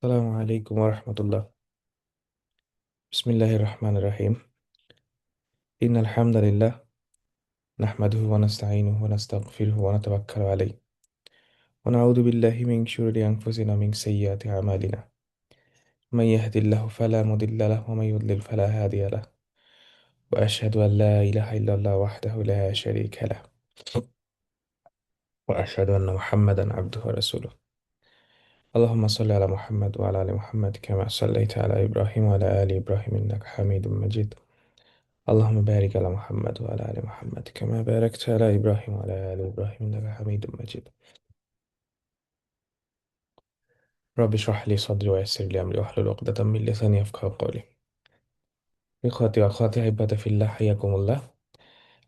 আসসালামু আলাইকুম রহমতুল্লাহ। বিসমিল্লাহির রহমানির রহিম। ইন্নাল হামদালিল্লাহ নাহমাদুহু ওয়া নাস্তাঈনুহু ওয়া নাস্তাগফিরুহু ওয়া নাতাওয়াক্কালু আলাইহি ওয়া নাউযু বিল্লাহি মিন শুরুরি আনফুসিনা মিন সাইয়্যাতি আমালিনা। মান ইয়াহদিল্লাহু ফালা মুদিল্লা লাহু ওয়া মান ইউদ্লিল ফালা হাদিয়া লাহু ওয়া আশহাদু আল লা ইলাহা ইল্লাল্লাহু ওয়াহদাহু লা শারীকা লাহু ওয়া আশহাদু আন্না মুহাম্মাদান আবদুহু ওয়া রাসূলুহু। আল্লাহুম্মা সাল্লি আলা মুহাম্মাদ ওয়া আলা আলি মুহাম্মাদ কামা সাল্লাইতা আলা ইব্রাহিম ওয়া আলা আলি ইব্রাহিম ইন্নাকা হামিদুম মাজিদ। اللهم بارك على محمد وعلى آل محمد كما باركت على إبراهيم وعلى آل إبراهيم إنك حميد مجيد. رب اشرح لي صدري ويسر لي أمري واحلل عقدة من لساني يفقهوا قولي. إخوتي وأخواتي أحبتي في الله حياكم الله.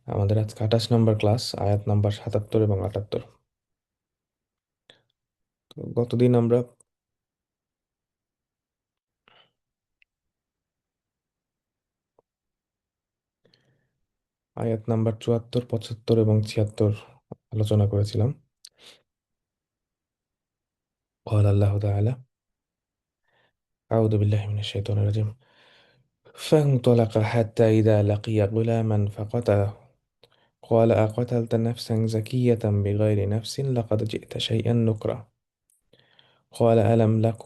আমাদের আজকে 28 নম্বর ক্লাস, আয়াত নাম্বার 77 এবং 78। গতদিন আমরা আয়াত নাম্বার 74, 75 এবং 76 আলোচনা করেছিলাম। قال الله تعالى: أعوذ بالله من الشيطان الرجيم. فانطلق حتى إذا لقي غلاما فقتله قال أقتلت نفسا زكية بغير نفس لقد جئت شيئا نكرا. قال ألم لك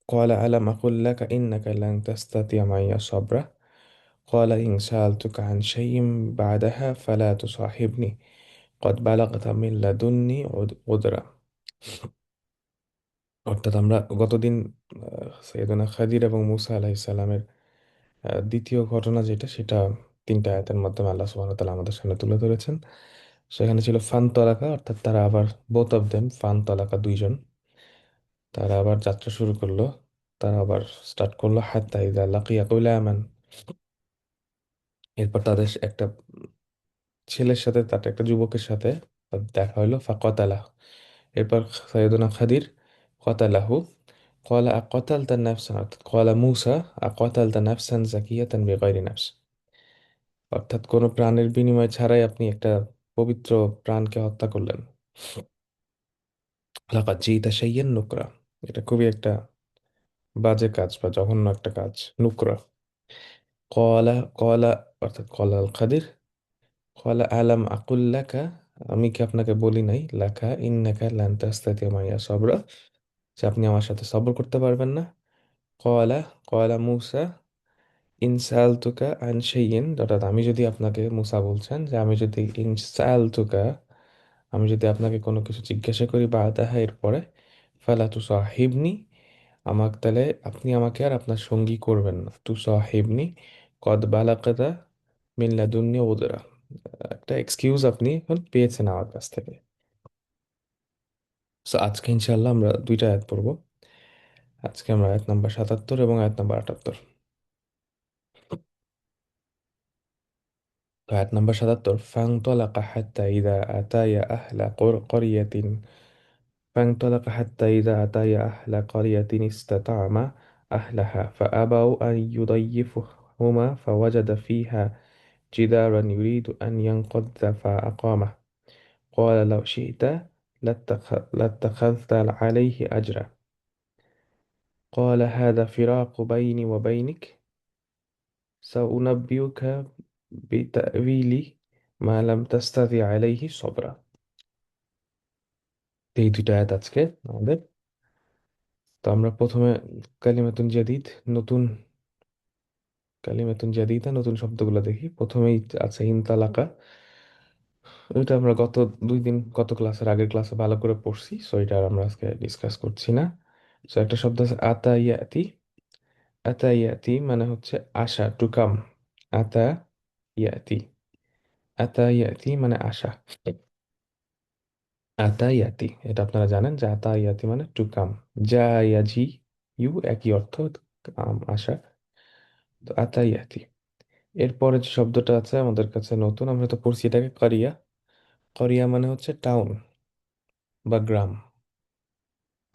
قال ألم أقل لك إنك لن تستطيع معي صبرا. قال إن سألتك عن شيء بعدها فلا تصاحبني قد بلغت من لدني عذرا. অর্থাৎ আমরা গতদিন সৈয়দনা খাদির এবং মুসা আলাইহিস সালামের দ্বিতীয় ঘটনা যেটা, সেটা তিনটা আয়াতের মাধ্যমে আল্লাহ সুবহানাহু ওয়া তাআলা আমাদের সামনে তুলে ধরেছেন। সেখানে ছিল ফান তলাকা, অর্থাৎ তারা আবার বোথ অফ দেম, ফান তলাকা দুইজন, তারা আবার যাত্রা শুরু করলো। তারা আবার স্টার্ট করলো হাত্তা ইযা লাকিয়া গুলামান। এরপর তাদের একটা ছেলের সাথে, তার একটা যুবকের সাথে তাদের দেখা হলো। ফাকাতালাহ, এরপর সাইয়েদুনা খাদির কাতালাহু। ক্বালা আকাতালতা নাফসান, অর্থাৎ ক্বালা মূসা আকাতালতা নাফসান যাকিয়াতান বিগাইরি নাফস, অর্থাৎ কোনো প্রাণের বিনিময় ছাড়াই আপনি একটা পবিত্র প্রাণকে হত্যা করলেন। লাকাদ জিইতা শাইয়্যান নুকরা, এটা খুবই একটা বাজে কাজ বা জঘন্য একটা কাজ। নুকরা। কলা কলা, অর্থাৎ কলা আল কাদির। কলা আলাম আকুল লাকা, আমি কি আপনাকে বলি নাই, লাকা ইন্নাকা লান তাস্তাতিয়া মাইয়া সবরা, যে আপনি আমার সাথে সবর করতে পারবেন না। কলা কলা মুসা ইন সাআলতুকা আন শাইইন, অর্থাৎ আমি যদি আপনাকে, মুসা বলছেন যে আমি যদি ইন সাআলতুকা, আমি যদি আপনাকে কোনো কিছু জিজ্ঞাসা করি বাদাহা, এরপরে, ফালা তুসাহিবনি, আমাকে, তাহলে আপনি আমাকে আর আপনার সঙ্গী করবেন না। তুসাহিবনি কদ বালাকাতা মিন লাদুন্নি উযরা, একটা এক্সকিউজ আপনি এখন পেয়েছেন আমার কাছ থেকে। সো আজকে ইনশাআল্লাহ আমরা দুইটা আয়াত পড়বো। আজকে আমরা আয়াত নাম্বার 77 এবং আয়াত নাম্বার 78। তো আয়াত নাম্বার 77: ফানতালাকা হাত্তা ইযা আতায়া আহলা ক্বরিয়াতিন فانطلق حتى إذا أتيا أهل قرية استطعما أهلها فأبوا أن يضيفهما فوجد فيها جدارا يريد أن ينقض فأقامه قال لو شئت لاتخذت عليه أجرا قال هذا فراق بيني وبينك سأنبئك بتأويل ما لم تستطع عليه صبرا. এই দুইটা আয়াত আজকে আমাদের। তো আমরা প্রথমে কালিমাতুন জাদিদ, নতুন কালিমাতুন জাদিদা, নতুন শব্দগুলো দেখি। প্রথমেই আছে ইনতালাকা। এটা আমরা গত ক্লাসের আগের ক্লাসে ভালো করে পড়ছি, সো এটা আর আমরা আজকে ডিসকাস করছি না। সো একটা শব্দ আছে আতাইয়াতি। আতাইয়াতি মানে হচ্ছে আশা, টু কাম। আতা ইয়াতি, আতাইয়াতি মানে আশা। আতাইয়াতি, এটা আপনারা জানেন যে আতাইয়াতি মানে টু কাম। জায়াজি ইউ একই অর্থ, আশা। তো আতাইয়াতি। এরপরে যে শব্দটা আছে আমাদের কাছে নতুন, আমরা তো পড়ছি এটাকে করিয়া। করিয়া মানে হচ্ছে টাউন বা গ্রাম।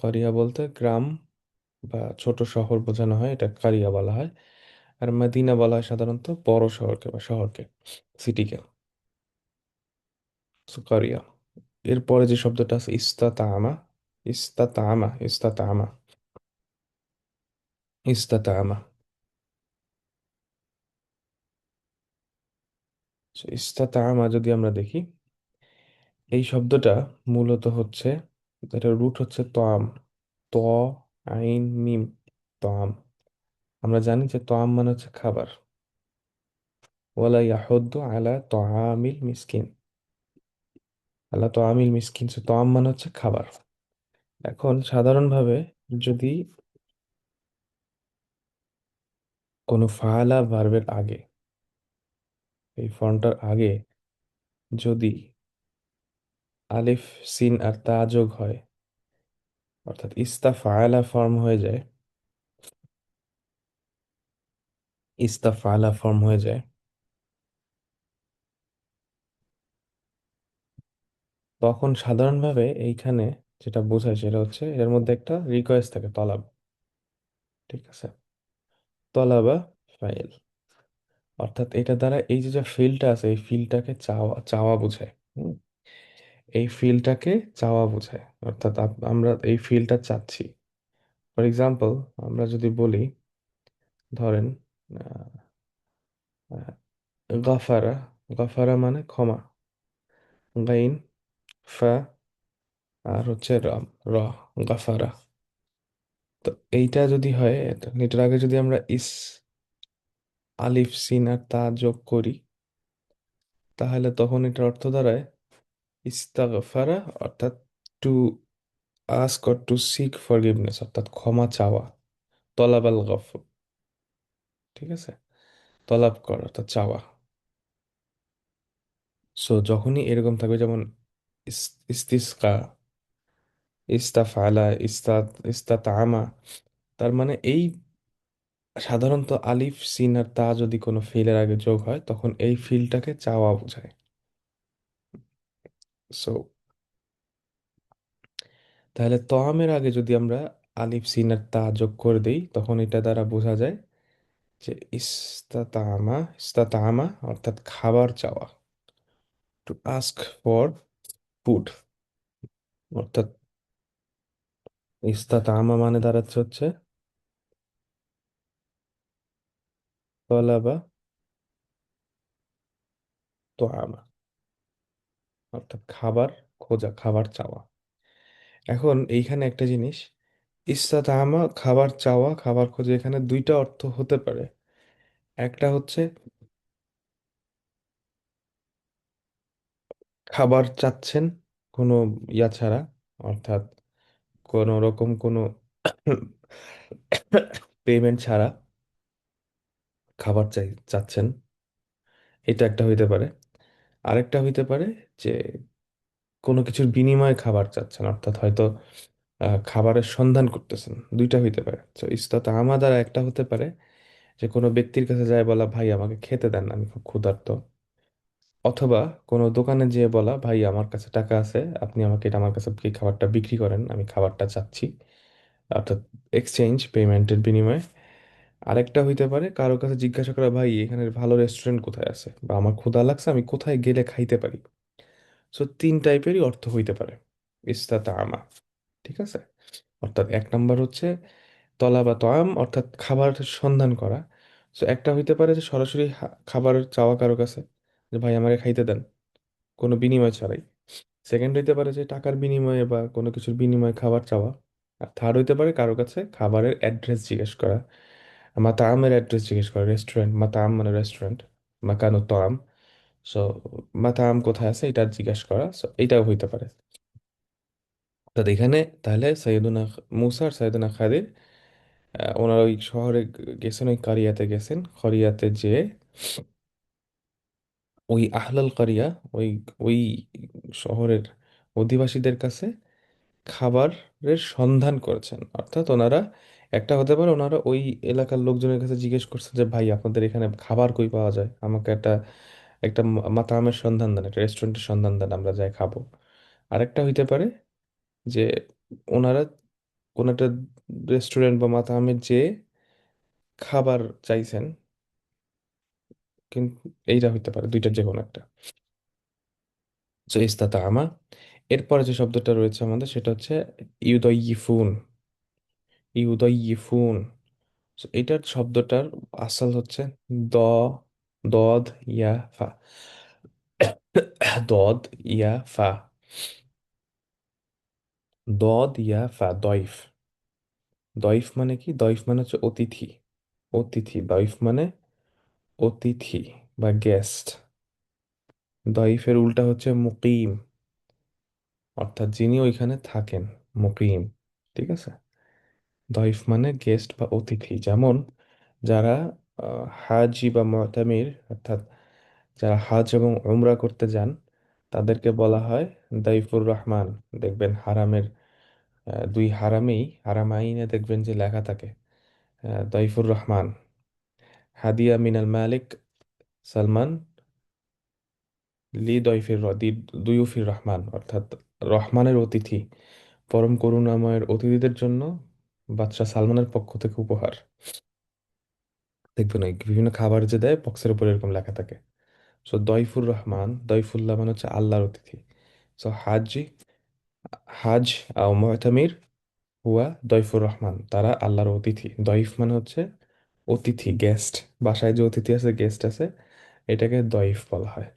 করিয়া বলতে গ্রাম বা ছোট শহর বোঝানো হয়, এটা কারিয়া বলা হয়। আর মদিনা বলা হয় সাধারণত বড় শহরকে বা শহরকে, সিটিকে। সো করিয়া। এরপরে যে শব্দটা আছে ইস্তাতামা। ইস্তাতামা, ইস্তাতামা ইস্তাতামা। So, ইস্তাতামা যদি আমরা দেখি, এই শব্দটা মূলত হচ্ছে, এটা রুট হচ্ছে তআম, ত আইন মিম, তআম। আমরা জানি যে তআম মানে হচ্ছে খাবার। ওয়ালা ইয়াহুদ্দু আলা তআমিল মিসকিন, আলা তআমিল মিসকিন, সে তআম মানে হচ্ছে খাবার। এখন সাধারণভাবে যদি কোনো ফাআলা ভার্বের আগে, এই ফর্মটার আগে যদি আলিফ সিন আর তা যোগ হয়, অর্থাৎ ইস্তা ফাআলা ফর্ম হয়ে যায়, ইস্তা ফাআলা ফর্ম হয়ে যায়, তখন সাধারণভাবে এইখানে যেটা বোঝায় সেটা হচ্ছে এর মধ্যে একটা রিকোয়েস্ট থাকে, তলব। ঠিক আছে, তলাবা ফাইল, অর্থাৎ এটা দ্বারা এই যে যে ফিলটা আছে এই ফিলটাকে চাওয়া, চাওয়া বোঝায়। হুম, এই ফিলটাকে চাওয়া বোঝায়, অর্থাৎ আমরা এই ফিলটা চাচ্ছি। ফর এক্সাম্পল, আমরা যদি বলি, ধরেন গাফারা, গাফারা মানে ক্ষমা, গাইন, ফা, আর হচ্ছে র, র, গাফারা। তো এইটা যদি হয়, এটার আগে যদি আমরা আলিফ সিন আর তা যোগ করি, তাহলে তখন এটার অর্থ দাঁড়ায় ইস্তাগফারা, অর্থাৎ to ask or to seek forgiveness, অর্থাৎ ক্ষমা চাওয়া, তলাবাল গফ, ঠিক আছে, তলাব কর অর্থাৎ চাওয়া। সো যখনই এরকম থাকবে, যেমন ইস্তিসকা, ইস্তাফালা, ইস্তাতামা, তার মানে এই সাধারণত আলিফ সিন আর তা যদি কোনো ফিলের আগে যোগ হয় তখন এই ফিলটাকে চাওয়া বোঝায়। সো তাহলে তহামের আগে যদি আমরা আলিফ সিন আর তা যোগ করে দিই তখন এটা দ্বারা বোঝা যায় যে ইস্তাতামা, ইস্তাতামা অর্থাৎ খাবার চাওয়া, টু আস্ক ফর ফুড, অর্থাৎ ইস্তাতামা মানে দাঁড়াচ্ছে হচ্ছে তলাবা তোয়ামা, অর্থাৎ খাবার খোঁজা, খাবার চাওয়া। এখন এইখানে একটা জিনিস, ইস্তাতামা খাবার চাওয়া, খাবার খোঁজা, এখানে দুইটা অর্থ হতে পারে। একটা হচ্ছে খাবার চাচ্ছেন কোনো ইয়া ছাড়া, অর্থাৎ কোনো রকম কোনো পেমেন্ট ছাড়া খাবার চাচ্ছেন, এটা একটা হইতে পারে। আরেকটা হইতে পারে যে কোনো কিছুর বিনিময়ে খাবার চাচ্ছেন, অর্থাৎ হয়তো খাবারের সন্ধান করতেছেন, দুইটা হইতে পারে। তো ইস্তাত আমাদের একটা হতে পারে যে কোনো ব্যক্তির কাছে যায় বলা, ভাই আমাকে খেতে দেন, আমি খুব ক্ষুধার্ত। অথবা কোনো দোকানে যেয়ে বলা, ভাই আমার কাছে টাকা আছে, আপনি আমাকে এটা, আমার কাছে কি খাবারটা বিক্রি করেন, আমি খাবারটা চাচ্ছি, অর্থাৎ এক্সচেঞ্জ, পেমেন্টের বিনিময়ে। আরেকটা হইতে পারে কারো কাছে জিজ্ঞাসা করা, ভাই এখানে ভালো রেস্টুরেন্ট কোথায় আছে, বা আমার ক্ষুধা লাগছে, আমি কোথায় গেলে খাইতে পারি। সো তিন টাইপেরই অর্থ হইতে পারে ইস্তাতা আমা। ঠিক আছে, অর্থাৎ এক নাম্বার হচ্ছে তলা বা তয়াম, অর্থাৎ খাবারের সন্ধান করা। সো একটা হইতে পারে যে সরাসরি খাবার চাওয়া কারো কাছে, যে ভাই আমাকে খাইতে দেন, কোনো বিনিময় ছাড়াই। সেকেন্ড হইতে পারে যে টাকার বিনিময়ে বা কোনো কিছুর বিনিময়ে খাবার চাওয়া। আর থার্ড হইতে পারে কারো কাছে খাবারের অ্যাড্রেস জিজ্ঞেস করা, মাতামের অ্যাড্রেস জিজ্ঞেস করা, রেস্টুরেন্ট, মাতাম মানে রেস্টুরেন্ট, মাকানো তাম। সো মাতাম কোথায় আছে এটা জিজ্ঞেস করা, সো এইটাও হইতে পারে। তো এখানে তাহলে সৈয়দুনা মুসা আর সৈয়দুনা খাদির, ওনারা ওই শহরে গেছেন, ওই কারিয়াতে গেছেন, কারিয়াতে যে ওই আহলাল কারিয়া, ওই ওই শহরের অধিবাসীদের কাছে খাবারের সন্ধান করেছেন। অর্থাৎ ওনারা, একটা হতে পারে ওনারা ওই এলাকার লোকজনের কাছে জিজ্ঞেস করছেন যে ভাই আপনাদের এখানে খাবার কই পাওয়া যায়, আমাকে একটা একটা মাতামের সন্ধান দেন, একটা রেস্টুরেন্টের সন্ধান দেন, আমরা যাই খাবো। আরেকটা হইতে পারে যে ওনারা কোন একটা রেস্টুরেন্ট বা মাতামের যে খাবার চাইছেন, কিন্তু এইটা হইতে পারে দুইটার যে কোনো একটা। তো ইস্তাতা আমা, এরপরে যে শব্দটা রয়েছে আমাদের সেটা হচ্ছে ইউদয়িফুন, ইউদয়িফুন, So, এটার শব্দটার আসল হচ্ছে দ, দদ ইয়া ফা। দদ ইয়া ফা। দদ ইয়া ফা, দয়ফ। দয়ফ মানে কি? দয়ফ মানে হচ্ছে অতিথি। অতিথি, দয়ফ মানে অতিথি বা গেস্ট। দয়ফের উল্টা হচ্ছে মুকিম, অর্থাৎ যিনি ওইখানে থাকেন, মুকিম। ঠিক আছে। দয়ফ মানে গেস্ট বা অতিথি। যেমন যারা হাজি বা মুতামির, অর্থাৎ যারা হাজ এবং উমরা করতে যান, তাদেরকে বলা হয় দাইফুর রহমান। দেখবেন হারামের দুই হারামেই, হারামাইনে দেখবেন যে লেখা থাকে দাইফুর রহমান, হাদিয়া মিনাল মালিক সালমান লি দয়ফির দুইউফির রহমান, অর্থাৎ রহমানের অতিথি, পরম করুণাময়ের অতিথিদের জন্য বাদশাহ সালমানের পক্ষ থেকে উপহার। দেখবেন ওই বিভিন্ন খাবার যে দেয় বক্সের উপর এরকম লেখা থাকে। সো দয়ফুর রহমান, দয়ফুল্লাহ মানে হচ্ছে আল্লাহর অতিথি। সো হাজি, হাজ আও মুতামির হুয়া দয়ফুর রহমান, তারা আল্লাহর অতিথি। দয়ফ মানে হচ্ছে অতিথি, গেস্ট। বাসায় যে অতিথি আছে, গেস্ট আছে, এটাকে দয়ফ বলা হয়,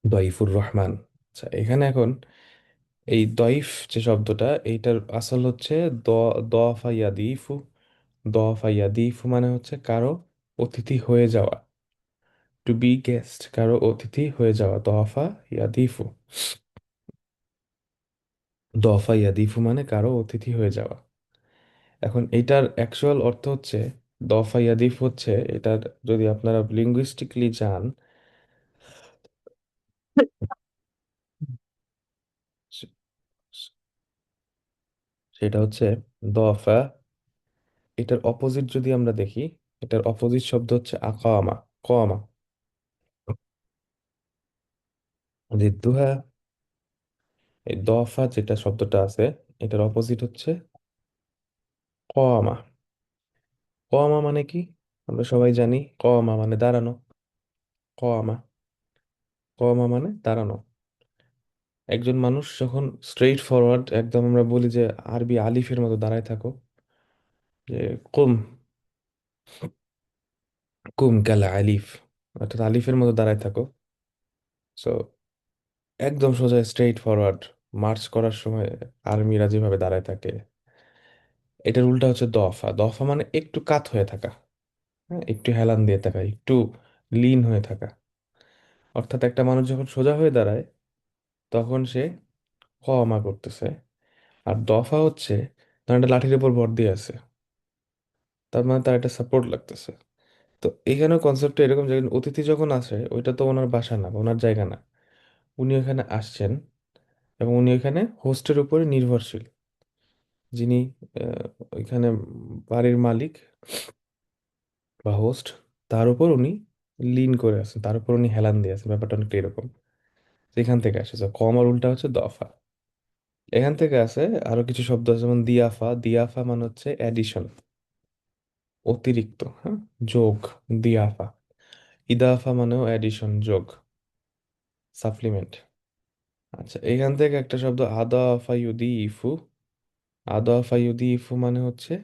দয়ফুর রহমান। আচ্ছা, এখানে এখন এই দয়ফ যে শব্দটা, এইটার আসল হচ্ছে দ, দফা ইয়াদিফু। দফা ইয়াদিফু মানে হচ্ছে কারো অতিথি হয়ে যাওয়া, টু বি গেস্ট, কারো অতিথি হয়ে যাওয়া, দফা ইয়াদিফু। দফা ইয়াদিফু মানে কারো অতিথি হয়ে যাওয়া। এখন এটার অ্যাকচুয়াল অর্থ হচ্ছে, দফা ইয়াদিফ হচ্ছে এটার, যদি আপনারা লিঙ্গুইস্টিকলি যান, সে- সেটা হচ্ছে দফা। এটার অপোজিট যদি আমরা দেখি, এটার অপোজিট শব্দ হচ্ছে আকামা, কমা। জিদ্দুহা, এই দফা যেটা শব্দটা আছে, এটার অপোজিট হচ্ছে কমা। কমা মানে কি? আমরা সবাই জানি কমা মানে দাঁড়ানো। কমা, কমা মানে দাঁড়ানো। একজন মানুষ যখন স্ট্রেইট ফরওয়ার্ড একদম, আমরা বলি যে আরবি আলিফের মতো দাঁড়ায় থাকো, যে কুম, কুম কালা আলিফ, অর্থাৎ আলিফের মতো দাঁড়ায় থাকো। সো একদম সোজা স্ট্রেইট ফরওয়ার্ড মার্চ করার সময় আর্মিরা যেভাবে দাঁড়ায় থাকে, এটার উল্টা হচ্ছে দফা। দফা মানে একটু কাত হয়ে থাকা, হ্যাঁ, একটু হেলান দিয়ে থাকা, একটু লিন হয়ে থাকা। অর্থাৎ একটা মানুষ যখন সোজা হয়ে দাঁড়ায়, তখন সে কওয়ামা করতেছে। আর দফা হচ্ছে, তার একটা লাঠির উপর ভর দিয়ে আছে, তার মানে তার একটা সাপোর্ট লাগতেছে। তো এখানেও কনসেপ্টটা এরকম যে অতিথি যখন আসে, ওইটা তো ওনার বাসা না, ওনার জায়গা না। উনি ওখানে আসছেন এবং উনি ওখানে হোস্টের উপরে নির্ভরশীল। যিনি ওইখানে বাড়ির মালিক বা হোস্ট, তার উপর উনি লিন করে আছেন, তার উপর উনি হেলান দিয়ে আছেন। ব্যাপারটা অনেকটা এরকম। এখান থেকে আসে যে কমার উল্টা হচ্ছে দফা। এখান থেকে আসে আরো কিছু শব্দ আছে, যেমন দিয়াফা। দিয়াফা মানে হচ্ছে অ্যাডিশন, অতিরিক্ত, হ্যাঁ, যোগ। দিয়াফা। ইদাফা মানেও অ্যাডিশন, যোগ, সাপ্লিমেন্ট। আচ্ছা, এখান থেকে একটা শব্দ আদাফা ইউদিফু। আদাফা ইউদিফু মানে হচ্ছে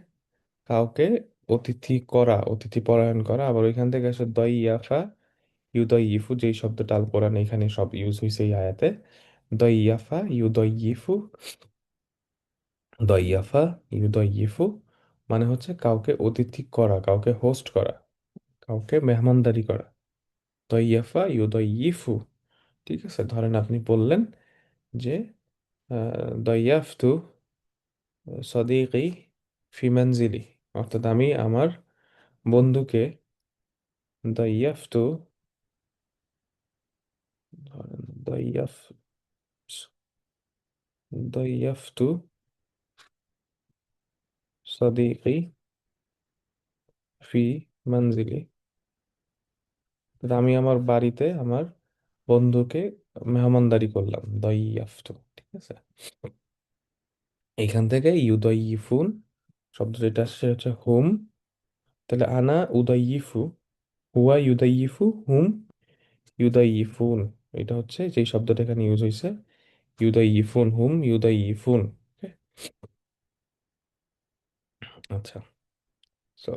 কাউকে অতিথি করা, অতিথি পরায়ণ করা। আবার ওইখান থেকে আসে দইয়াফা ইউদইফু, যেই শব্দটা আল কোরআন এখানে সব ইউজ হয়েছে এই আয়াতে। দইয়াফা ইউদইফু, দইয়াফা ইউদইফু মানে হচ্ছে কাউকে অতিথি করা, কাউকে হোস্ট করা, কাউকে মেহমানদারি করা। দইয়াফা ইউদইফু। ঠিক আছে, ধরেন আপনি বললেন যে দইয়াফতু সদিকি ফি মানজিলি, অর্থাৎ আমি আমার বন্ধুকে দইয়াফতু, ধরেন দইয়াফতু সদিকি ফি মানজিলি, আমি আমার বাড়িতে আমার বন্ধুকে মেহমানদারি করলাম, দইয়াফতু। ঠিক আছে। এখান থেকে ইউদইফুন শব্দ যেটা আসছে হচ্ছে হুম। তাহলে আনা উদইফু, হুয়া ইউদইফু, হুম ইউদইফুন। এটা হচ্ছে যে শব্দটা এখানে ইউজ হয়েছে, ইউদইফুন, হুম ইউদইফুন। Okay? আচ্ছা, সো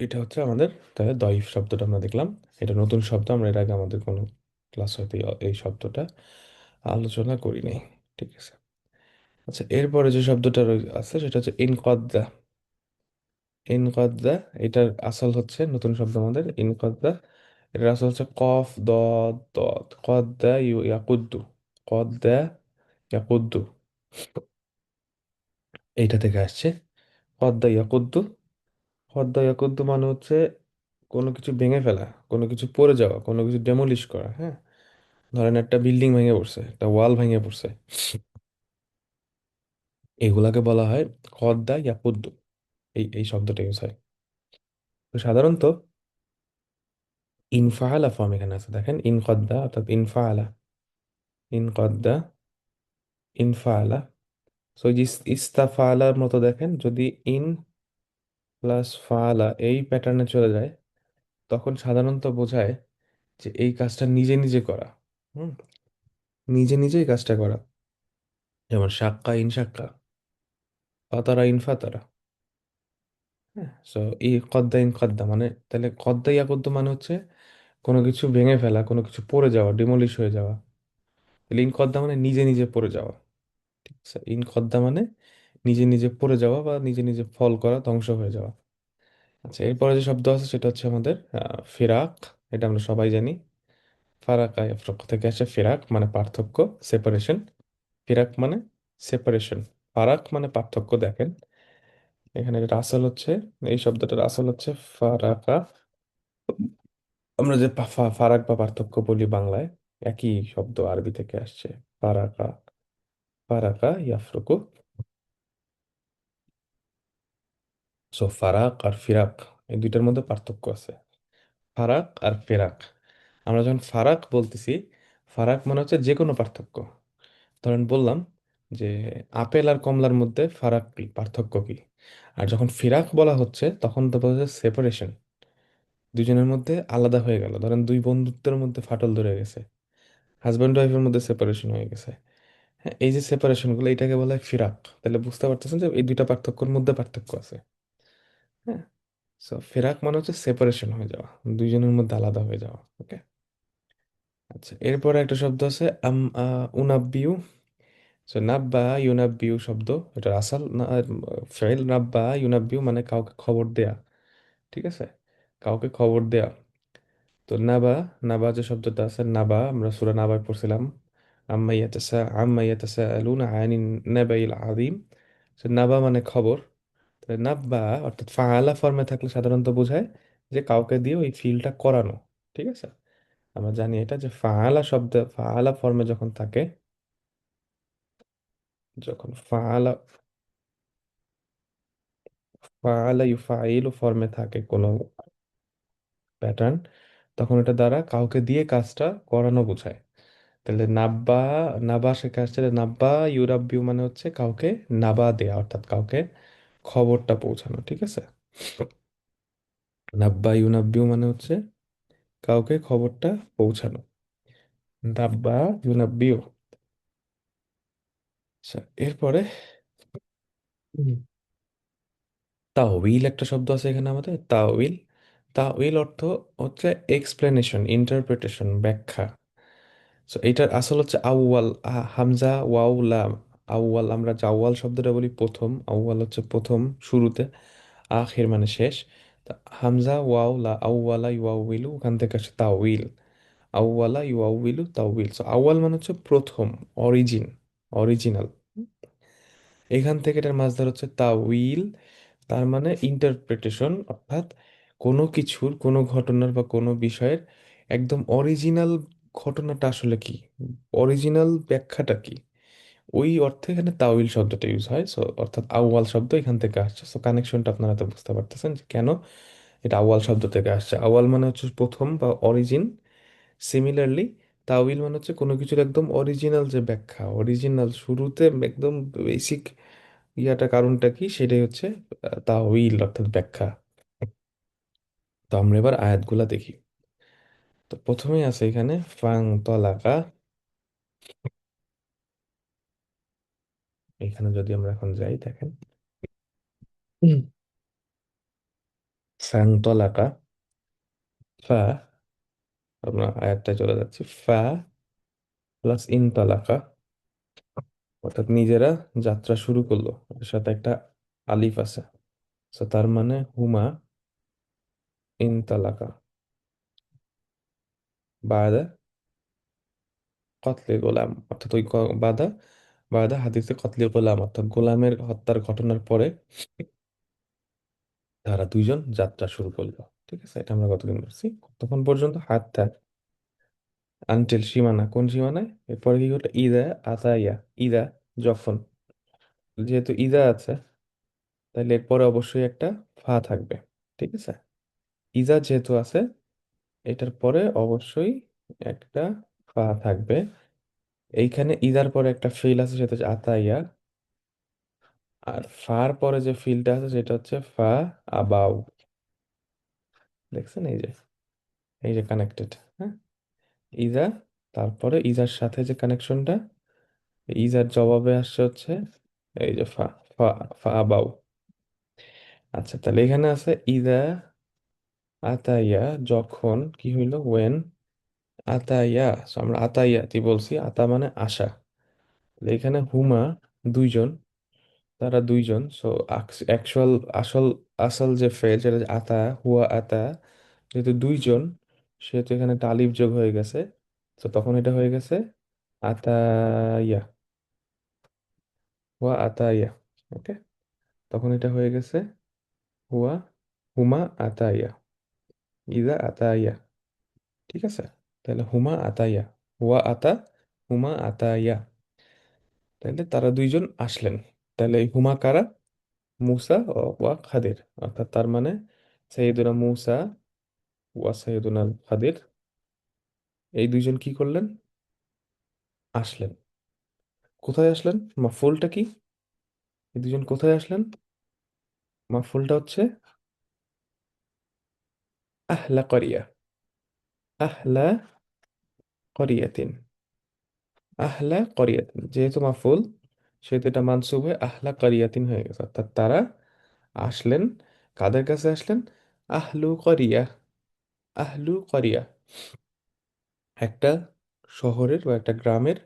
এটা হচ্ছে আমাদের, তাহলে দইফ শব্দটা আমরা দেখলাম। এটা নতুন শব্দ, আমরা এর আগে আমাদের কোনো ক্লাস হয়তো এই শব্দটা আলোচনা করি নাই। ঠিক আছে। আচ্ছা, এরপরে যে শব্দটা আছে সেটা হচ্ছে ইনকদা। ইনকদা, এটার আসল হচ্ছে, নতুন শব্দ আমাদের ইনকদা। এটার আসল হচ্ছে কফ দদ দদ, কদ্দা ইয়াকুদ্দু, কদ্দা ইয়াকুদ্দু, এইটা থেকে আসছে কদ্দা ইয়াকুদ্দু। কদ্দা ইয়াকুদ্দু মানে হচ্ছে কোনো কিছু ভেঙে ফেলা, কোনো কিছু পড়ে যাওয়া, কোনো কিছু ডেমোলিশ করা। হ্যাঁ, ধরেন একটা বিল্ডিং ভেঙে পড়ছে, একটা ওয়াল ভেঙে পড়ছে, এগুলাকে বলা হয় কদ্দা ইয়াকুদ্দু। এই শব্দটা ইউজ হয়। তো সাধারণত ইনফাআলা ফর্ম এখানে আছে, দেখেন ইনকদ্দা অর্থাৎ ইনফাআলা, ইনকদ্দা ইনফাআলা। সো এই যে ইস্তাফালার মতো, দেখেন যদি ইন প্লাস ফাআলা এই প্যাটার্নে চলে যায়, তখন সাধারণত বোঝায় যে এই কাজটা নিজে নিজে করা। হুম, নিজে নিজে এই কাজটা করা। যেমন সাক্কা ইন সাক্কা, ফাতারা ইন ফাতারা। হ্যাঁ, সো এই কদ্দা ইন কদ্দা মানে, তাহলে কদ্দা ইয়া কদ্দু মানে হচ্ছে কোনো কিছু ভেঙে ফেলা, কোনো কিছু পড়ে যাওয়া, ডিমলিশ হয়ে যাওয়া। তাহলে ইন কদ্দা মানে নিজে নিজে পড়ে যাওয়া। ঠিক আছে, ইন কদ্দা মানে নিজে নিজে পড়ে যাওয়া বা নিজে নিজে ফল করা, ধ্বংস হয়ে যাওয়া। আচ্ছা, এরপরে যে শব্দ আছে সেটা হচ্ছে আমাদের ফিরাক। এটা আমরা সবাই জানি। ফারাকা ইয়াফরাক থেকে আসে, ফিরাক মানে পার্থক্য, সেপারেশন। ফিরাক মানে সেপারেশন, ফারাক মানে পার্থক্য। দেখেন এখানে যেটা আসল হচ্ছে, এই শব্দটার আসল হচ্ছে ফারাকা। আমরা যে ফারাক বা পার্থক্য বলি বাংলায়, একই শব্দ আরবি থেকে আসছে। ফারাকা, ফারাকা ইয়াফরুকু। সো ফারাক আর ফিরাক, এই দুইটার মধ্যে পার্থক্য আছে। ফারাক আর ফিরাক, আমরা যখন ফারাক বলতেছি, ফারাক মানে হচ্ছে যে কোনো পার্থক্য। ধরেন বললাম যে আপেল আর কমলার মধ্যে ফারাক কি, পার্থক্য কি। আর যখন ফিরাক বলা হচ্ছে তখন তো বলা হচ্ছে সেপারেশন, দুজনের মধ্যে আলাদা হয়ে গেল। ধরেন দুই বন্ধুত্বের মধ্যে ফাটল ধরে গেছে, হাজব্যান্ড ওয়াইফের মধ্যে সেপারেশন হয়ে গেছে। হ্যাঁ, এই যে সেপারেশন গুলো, এটাকে বলা হয় ফিরাক। তাহলে বুঝতে পারতেছেন যে এই দুইটা পার্থক্যের মধ্যে পার্থক্য আছে। হ্যাঁ, সো ফিরাক মানে হচ্ছে সেপারেশন হয়ে যাওয়া, দুইজনের মধ্যে আলাদা হয়ে যাওয়া। ওকে। আচ্ছা, এরপরে একটা শব্দ আছে উনাব্বিউ। সো নাব্বা ইউনাব্বিউ শব্দ, এটা আসল না ফেল। নাব্বা ইউনাব্বিউ মানে কাউকে খবর দেয়া। ঠিক আছে, কাউকে খবর দেয়া। তো নাবা, নাবা যে শব্দটা আছে নাবা, আমরা সূরা নাবায় পড়ছিলাম। আম্মা ইয়াতাসাআলুনা আনিন নাবাইল আযীম। সো নাবা মানে খবর। তাহলে নাব্বা অর্থাৎ ফাআলা ফর্মে থাকলে সাধারণত বোঝায় যে কাউকে দিয়ে ওই ফিলটা করানো। ঠিক আছে, আমরা জানি এটা যে ফাআলা শব্দ, ফাআলা ফর্মে যখন থাকে, যখন ফাআলা, ফাআলা ইউফাইলু ফর্মে থাকে কোনো প্যাটার্ন, তখন এটা দ্বারা কাউকে দিয়ে কাজটা করানো বোঝায়। তাহলে নাব্বা, নাবা শেখা আসছে যে নাব্বা ইউরাব্বিউ মানে হচ্ছে কাউকে নাবা দেয়া, অর্থাৎ কাউকে খবরটা পৌঁছানো। ঠিক আছে, নাব্বা ইউনাব্বিউ মানে হচ্ছে কাউকে খবরটা পৌঁছানো। নাব্বা ইউনাব্বিউ। আচ্ছা, এরপরে হুম, তাওয়িল একটা শব্দ আছে এখানে আমাদের, তাওয়িল। তাওয়িল অর্থ হচ্ছে এক্সপ্লেনেশন, ইন্টারপ্রিটেশন, ব্যাখ্যা। সো এটার আসল হচ্ছে আউয়াল, হামজা ওয়াও লাম। আউয়াল, আমরা যে আউয়াল শব্দটা বলি প্রথম, আউয়াল হচ্ছে প্রথম, শুরুতে। আখির মানে শেষ। তা হামজা ওয়াও লা, আউয়ালা ইউআউইলু, ওখান থেকে আসে তাওয়িল। আউয়ালা ইউআউইলু তাওয়িল। সো আউয়াল মানে হচ্ছে প্রথম, অরিজিন, অরিজিনাল। এখান থেকে এটার মাঝধার হচ্ছে তাওয়িল। তার মানে ইন্টারপ্রিটেশন, অর্থাৎ কোনো কিছুর, কোনো ঘটনার বা কোনো বিষয়ের একদম অরিজিনাল ঘটনাটা আসলে কি, অরিজিনাল ব্যাখ্যাটা কি, ওই অর্থে এখানে তাওয়িল শব্দটা ইউজ হয়। সো অর্থাৎ আউয়াল শব্দ এখান থেকে আসছে। সো কানেকশনটা আপনারা তো বুঝতে পারতেছেন যে কেন এটা আউয়াল শব্দ থেকে আসছে। আউয়াল মানে হচ্ছে প্রথম বা অরিজিন। সিমিলারলি তাওয়িল মানে হচ্ছে কোনো কিছুর একদম অরিজিনাল যে ব্যাখ্যা, অরিজিনাল শুরুতে একদম বেসিক ইয়াটা, কারণটা কি, সেটাই হচ্ছে তাওয়িল অর্থাৎ ব্যাখ্যা। তো আমরা এবার আয়াতগুলা দেখি। তো প্রথমেই আছে এখানে ফাং তলাকা। এখানে যদি আমরা এখন যাই দেখেন, হুম, ফাংতলাকা, ফা, আমরা আয়াতটায় চলে যাচ্ছি, ফা প্লাস ইনতালাকা, অর্থাৎ নিজেরা যাত্রা শুরু করলো, এর সাথে একটা আলিফ আছে, তো তার মানে হুমা ইনতালাকা বাদা কতলে গোলাম, অর্থাৎ ওই বাদা বাদা হাদিসে কতলে গোলাম, অর্থাৎ গোলামের হত্যার ঘটনার পরে তারা দুইজন যাত্রা শুরু করলো। ঠিক আছে, এটা আমরা কতদিন বলছি, তখন পর্যন্ত হাতটা আনটিল সীমানা, কোন সীমানায়, এরপরে কি হলো, ইদা আতাইয়া, ইদা যখন, যেহেতু ইদা আছে তাহলে এরপরে অবশ্যই একটা ফা থাকবে। ঠিক আছে, ইজা যেহেতু আছে এটার পরে অবশ্যই একটা ফা থাকবে। এইখানে ইদার পরে একটা ফিল আছে সেটা হচ্ছে আতাইয়া, আর ফার পরে যে ফিলটা আছে সেটা হচ্ছে ফা আবাউ। দেখছেন, এই যে কানেক্টেড, হ্যাঁ, ইজা, তারপরে ইজার সাথে যে কানেকশনটা, ইজার জবাবে আসছে হচ্ছে এই যে ফা, ফা, ফা আবাউ। আচ্ছা, তাহলে এখানে আছে ইদা আতাইয়া, যখন কি হইলো, ওয়েন আতাইয়া। So আমরা আতাইয়াতি বলছি, আতা মানে আশা। তাহলে এখানে হুমা দুইজন, তারা দুইজন, সো অ্যাকচুয়াল আসল আসল যে ফেল সেটা হচ্ছে আতা, হুয়া আতা, যেহেতু দুইজন সেহেতু এখানে একটা আলিফ যোগ হয়ে গেছে, তো তখন এটা হয়ে গেছে আতাইয়া, হুয়া আতাইয়া। ওকে, তখন এটা হয়ে গেছে হুয়া, হুমা আতাইয়া, ইদা আতাইয়া। ঠিক আছে, তাহলে হুমা আতাইয়া, হুয়া আতা, হুমা আতাইয়া, তাহলে তারা দুইজন আসলেন। তাহলে এই হুমা কারা, মুসা ও ওয়া খাদির, অর্থাৎ তার মানে সৈয়দুনা মুসা ওয়া সৈয়দুনা খাদির, এই দুইজন কি করলেন, আসলেন। কোথায় আসলেন, মাফুলটা কি, এই দুইজন কোথায় আসলেন, মাফুলটা হচ্ছে আহলা করিয়া, আহলা করিয়াতিন, আহলা করিয়াতিন, যেহেতু মাফুল সেহেতু এটা মানসুব হয়ে আহলা করিয়াতিন হয়ে গেছে, অর্থাৎ তারা আসলেন, কাদের কাছে আসলেন, আহলু করিয়া, আহলু করিয়া, একটা শহরের বা একটা গ্রামের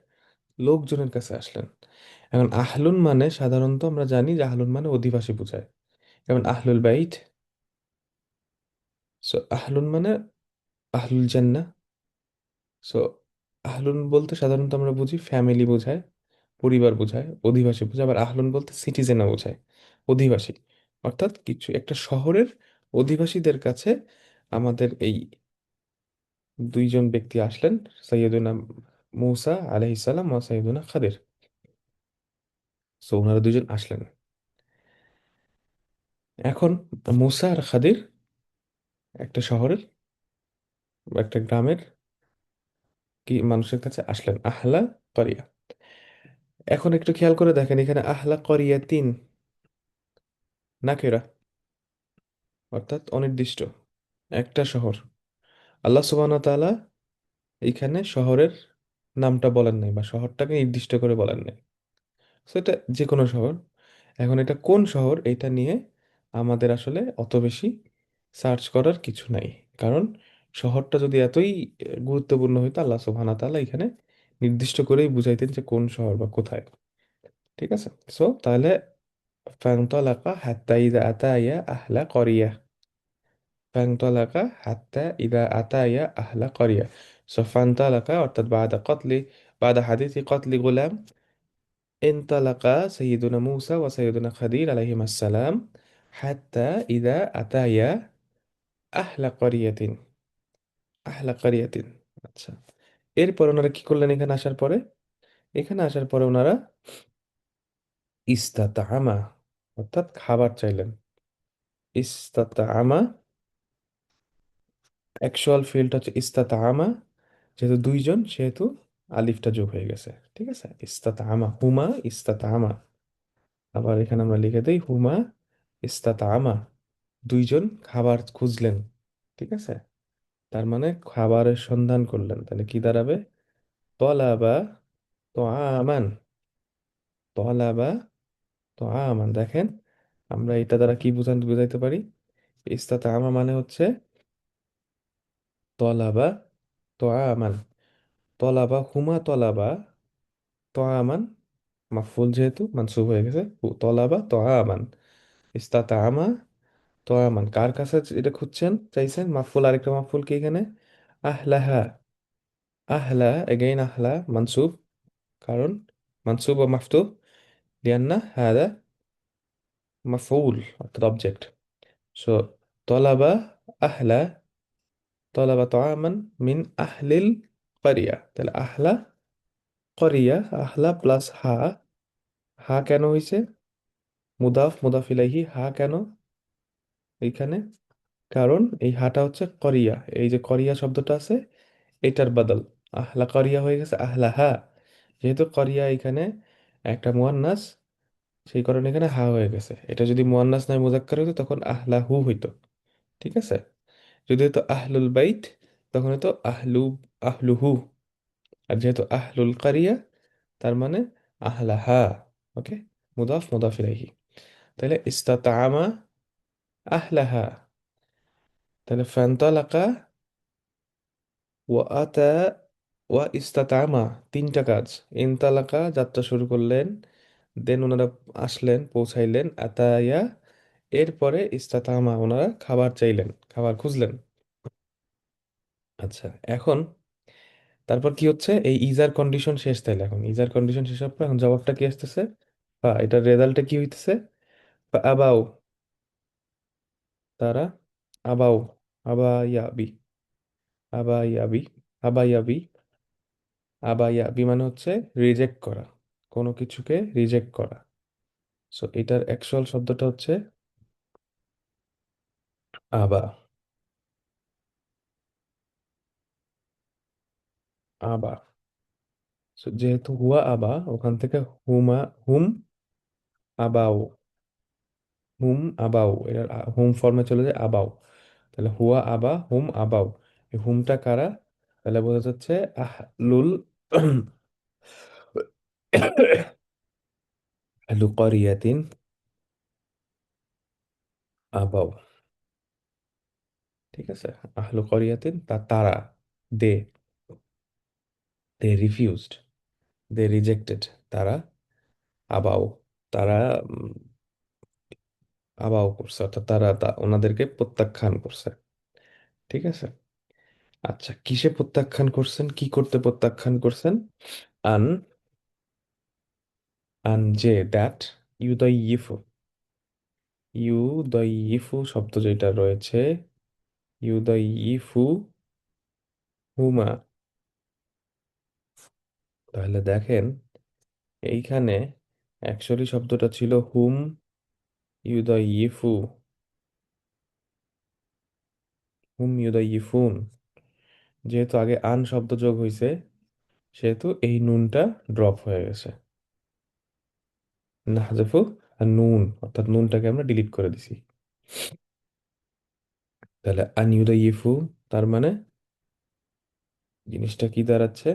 লোকজনের কাছে আসলেন। এখন আহলুন মানে সাধারণত আমরা জানি যে আহলুন মানে অধিবাসী বোঝায়, যেমন আহলুল বাইত। সো আহলুন মানে আহলুল জান্নাহ। সো আহলুন বলতে সাধারণত আমরা বুঝি ফ্যামিলি বোঝায়, পরিবার বোঝায়, অধিবাসী বোঝায়। আবার আহলুন বলতে সিটিজেনও বোঝায়, অধিবাসী, অর্থাৎ কিছু একটা শহরের অধিবাসীদের কাছে আমাদের এই দুইজন ব্যক্তি আসলেন, সৈয়দুনা মূসা আলাইহিস সালাম ও সৈয়দুনা খাদির। সো ওনারা দুইজন আসলেন। এখন মূসা আর খাদির একটা শহরের বা একটা গ্রামের কি মানুষের কাছে আসলেন, আহলা করিয়া। এখন একটু খেয়াল করে দেখেন, এখানে আহলা করিয়া তিন নাকেরা, অর্থাৎ অনির্দিষ্ট একটা শহর। আল্লাহ সুবহানাহু ওয়া তাআলা এইখানে শহরের নামটা বলেন নাই বা শহরটাকে নির্দিষ্ট করে বলেন নাই, তো এটা যে কোনো শহর। এখন এটা কোন শহর এটা নিয়ে আমাদের আসলে অত বেশি সার্চ করার কিছু নাই, কারণ শহরটা যদি এতই গুরুত্বপূর্ণ হইতো আল্লাহ সুবহানাহু ওয়া তাআলা এখানে নির্দিষ্ট করেই বুঝাইতেন যে কোন শহর বা কোথায়। ঠিক আছে, সো তাহলে ফান্তালাকা হাত্তা ইদা আতায়া আহলা করিয়া, ফান্তালাকা হাত্তা ইদা আতায়া আহলা করিয়া। সো ফান্তালাকা অর্থাৎ বাদা কতলি, বাদা হাদিসি কতলি গোলাম, انطلق سيدنا موسى وسيدنا خضير عليهما السلام حتى إذا أتايا أهل قرية، أهل قرية। আচ্ছা, এরপর ওনারা কি করলেন, এখানে আসার পরে, এখানে আসার পরে ওনারা ইস্তাতামা, অর্থাৎ খাবার চাইলেন। ইস্তাতামা, অ্যাকচুয়াল ফিল্ড হচ্ছে ইস্তাতামা, যেহেতু দুইজন সেহেতু আলিফটা যোগ হয়ে গেছে। ঠিক আছে, ইস্তাতামা, হুমা ইস্তাতামা। আবার এখানে আমরা লিখে দেই হুমা ইস্তাতামা, দুইজন খাবার খুঁজলেন। ঠিক আছে, তার মানে খাবারের সন্ধান করলেন, তাহলে কি দাঁড়াবে, তলাবা তো আমান, তলাবা তো আমান, দেখেন আমরা এটা দ্বারা কি বুঝাইতে পারি? ইস্তাতা আমা মানে হচ্ছে তলাবা তো আমান। তলাবা হুমা তলাবা তো আমান, মাফুল যেহেতু মানসুব হয়ে গেছে, তলাবা তো আমান। ইস্তাতা আমা তো আমান, কার কাছে এটা খুঁজছেন চাইছেন? মাফুল, আরেকটা মাফুল কি এখানে? আহলাহা। আহলা, এগেইন আহলা মানসুব, কারণ মানসুব ও মাফতুহ লিয়ান্না হাদা মাফউল অর্থাৎ অবজেক্ট। সো তলাবা আহলা, তলাবা তাআমান মিন আহলিল ক্বরিয়া, তাহলে আহলা ক্বরিয়া, আহলা প্লাস হা। হা কেন হইছে? মুদাফ মুদাফ ইলাইহি, হা কেন এইখানে? কারণ এই হাটা হচ্ছে করিয়া, এই যে করিয়া শব্দটা আছে এটার বদল, আহলা করিয়া হয়ে গেছে আহলা হা। যেহেতু করিয়া এখানে একটা মুয়ান্নাস, সেই কারণে এখানে হা হয়ে গেছে। এটা যদি মুয়ান্নাস নয় মুজাক্কার হইতো তখন আহলা হু হইতো। ঠিক আছে? যদি হতো আহলুল বাইত তখন হতো আহলুহু। আর যেহেতু আহলুল কারিয়া তার মানে আহলাহা। ওকে, মুদাফ মুদাফ ইলাইহি। তাহলে ইস্তাতাআমা আহলাহা, তাহলে ফান্তালাকা ওয়া আতা ওয়া ইস্তাতাআমা, তিনটা কাজ। ইনতালাকা যাত্রা শুরু করলেন, দেন ওনারা আসলেন পৌঁছাইলেন, আতায়া এরপরে ইস্তাতামা ওনারা খাবার চাইলেন, খাবার খুঁজলেন। আচ্ছা, এখন তারপর কি হচ্ছে? এই ইজার কন্ডিশন শেষ, তাইলে এখন ইজার কন্ডিশন শেষ হওয়ার পর এখন জবাবটা কি আসতেছে? বা এটার রেজাল্টে কি হইতেছে? আবাও, তারা আবাও, আবায়াবি, আবায়াবি, আবায়াবি, আবায়াবি মানে হচ্ছে রিজেক্ট করা, কোনো কিছুকে রিজেক্ট করা। সো এটার অ্যাকচুয়াল শব্দটা হচ্ছে আবা। আবা। So, যেহেতু হুয়া আবা, ওখান থেকে হুমা হুম আবাও, হুম আবাও, এটা হুম ফর্মে চলে যায় আবাও। তাহলে হুয়া আবা হুম আবাও, এই হুমটা কারা? তাহলে বোঝা যাচ্ছে আহলুল আহলু করিয়াতিন আবাও। ঠিক আছে? আহলু করিয়াতিন তারা, দে দে রিফিউজড, দে রিজেক্টেড, তারা আবাও, তারা আবাও করছে, অর্থাৎ তারা ওনাদেরকে প্রত্যাখ্যান করছে। ঠিক আছে? আচ্ছা, কিসে প্রত্যাখ্যান করছেন? কি করতে প্রত্যাখ্যান করছেন? আন, আন যে, দ্যাট, ইউদাইয়িফু, ইউদাইয়িফু শব্দ যেটা রয়েছে, ইউদাইয়িফু হুমা। তাহলে দেখেন এইখানে অ্যাকচুয়ালি শব্দটা ছিল হুম ইউদাইয়িফু, হুম ইউদাইয়িফুন। যেহেতু আগে আন শব্দ যোগ হয়েছে সেহেতু এই নুনটা ড্রপ হয়ে গেছে। নাহজাফু আর নুন, অর্থাৎ নুনটাকে আমরা ডিলিট করে দিছি। তাহলে আন ইউদাইয়িফু তার মানে জিনিসটা কি দাঁড়াচ্ছে?